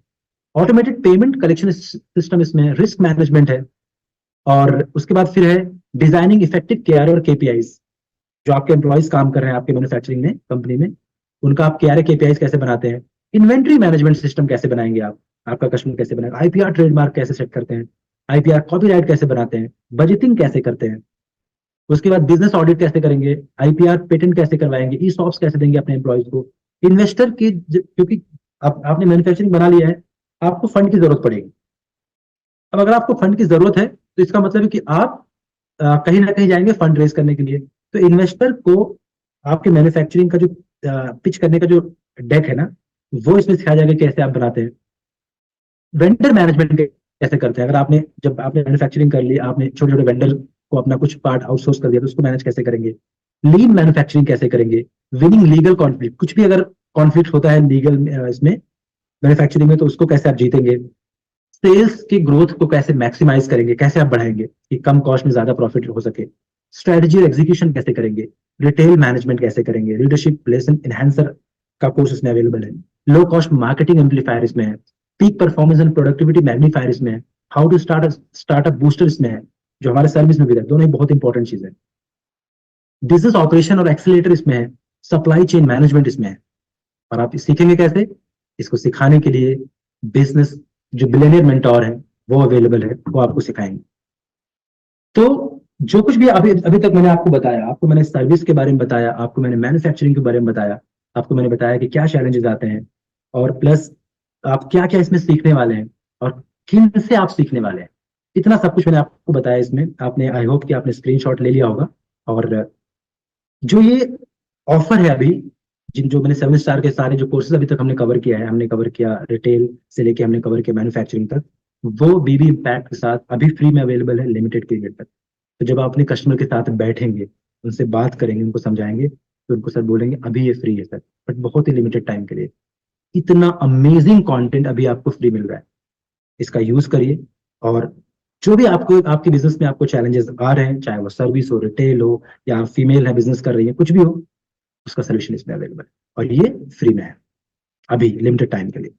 ऑटोमेटेड पेमेंट कलेक्शन सिस्टम इसमें है, रिस्क मैनेजमेंट है। और उसके बाद फिर है डिजाइनिंग इफेक्टिव केआर और केपीआईज। जो आपके एम्प्लॉयज काम कर रहे हैं आपके मैन्युफैक्चरिंग में कंपनी में, उनका आप केआर केपीआईज कैसे बनाते हैं, इन्वेंट्री मैनेजमेंट सिस्टम कैसे बनाएंगे आप, आपका कस्टमर कैसे बनाएगा, आईपीआर ट्रेडमार्क कैसे सेट करते हैं, आईपीआर कॉपीराइट कैसे बनाते हैं, बजटिंग कैसे करते हैं। उसके बाद बिजनेस ऑडिट कैसे करेंगे, आईपीआर पेटेंट कैसे करवाएंगे, ई सॉप्स कैसे देंगे अपने एम्प्लॉयज को। इन्वेस्टर की क्योंकि आपने मैन्युफैक्चरिंग बना लिया है, आपको फंड की जरूरत पड़ेगी। अब अगर आपको फंड की जरूरत है, तो इसका मतलब है कि आप कहीं ना कहीं जाएंगे फंड रेज करने के लिए। तो इन्वेस्टर को आपके मैन्युफैक्चरिंग का जो पिच करने का जो डेक है ना, वो इसमें सिखाया जाएगा कैसे आप बनाते हैं। वेंडर मैनेजमेंट कैसे करते हैं, अगर आपने जब आपने मैन्युफैक्चरिंग कर ली, आपने छोटे छोटे वेंडर को अपना कुछ पार्ट आउटसोर्स कर दिया, तो उसको मैनेज कैसे करेंगे। लीन मैन्युफैक्चरिंग कैसे करेंगे, विनिंग लीगल कॉन्फ्लिक्ट, कुछ भी अगर कॉन्फ्लिक्ट होता है लीगल इसमें मैन्युफैक्चरिंग में, तो उसको कैसे आप जीतेंगे। सेल्स की ग्रोथ को कैसे मैक्सिमाइज करेंगे, कैसे आप बढ़ाएंगे कि कम कॉस्ट में ज्यादा प्रॉफिट हो सके। स्ट्रेटजी और एग्जीक्यूशन कैसे करेंगे, रिटेल मैनेजमेंट कैसे करेंगे, लीडरशिप लेसन एनहांसर का कोर्स इसमें अवेलेबल है। लो कॉस्ट मार्केटिंग एम्पलीफायर इसमें है। Peak performance and productivity magnifier इसमें है। हाउ टू स्टार्टअप बूस्टर इसमें है, जो हमारे सर्विस में भी है, दोनों ही बहुत इंपॉर्टेंट चीज है। बिजनेस ऑपरेशन और एक्सीलेटर इसमें है। सप्लाई चेन मैनेजमेंट इसमें है। और आप सीखेंगे कैसे, इसको सिखाने के लिए बिजनेस जो बिलियनियर मेंटोर है वो अवेलेबल है, वो आपको सिखाएंगे। तो जो कुछ भी अभी अभी तक मैंने आपको बताया, आपको मैंने सर्विस के बारे में बताया, आपको मैंने मैन्युफैक्चरिंग के बारे में बताया, आपको मैंने बताया कि क्या चैलेंजेस आते हैं, और प्लस आप क्या क्या इसमें सीखने वाले हैं और किन से आप सीखने वाले हैं। इतना सब कुछ मैंने आपको बताया इसमें। आपने, आई होप कि आपने स्क्रीनशॉट ले लिया होगा। और जो ये ऑफर है अभी, जिन जो मैंने 7 स्टार के सारे जो कोर्सेज अभी तक हमने कवर किया है, हमने कवर किया रिटेल से लेके हमने कवर किया मैन्युफैक्चरिंग तक, वो बीबी इम्पैक्ट के साथ अभी फ्री में अवेलेबल है लिमिटेड पीरियड तक। तो जब आप अपने कस्टमर के साथ बैठेंगे, उनसे बात करेंगे, उनको समझाएंगे, तो उनको सर बोलेंगे अभी ये फ्री है सर, बट बहुत ही लिमिटेड टाइम के लिए। इतना अमेजिंग कंटेंट अभी आपको फ्री मिल रहा है, इसका यूज करिए। और जो भी आपको आपके बिजनेस में आपको चैलेंजेस आ रहे हैं, चाहे वो सर्विस हो, रिटेल हो, या फीमेल है बिजनेस कर रही है, कुछ भी हो, उसका सोल्यूशन इसमें अवेलेबल है, और ये फ्री में है अभी लिमिटेड टाइम के लिए।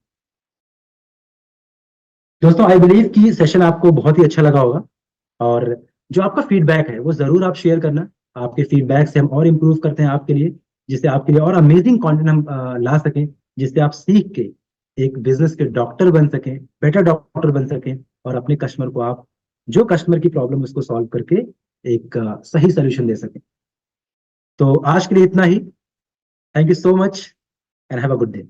दोस्तों, आई बिलीव कि सेशन आपको बहुत ही अच्छा लगा होगा। और जो आपका फीडबैक है वो जरूर आप शेयर करना। आपके फीडबैक से हम और इम्प्रूव करते हैं आपके लिए, जिससे आपके लिए और अमेजिंग कंटेंट हम ला सकें, जिससे आप सीख के एक बिजनेस के डॉक्टर बन सकें, बेटर डॉक्टर बन सकें, और अपने कस्टमर को आप जो कस्टमर की प्रॉब्लम उसको सॉल्व करके एक सही सोल्यूशन दे सकें। तो आज के लिए इतना ही। Thank you so much and have a good day.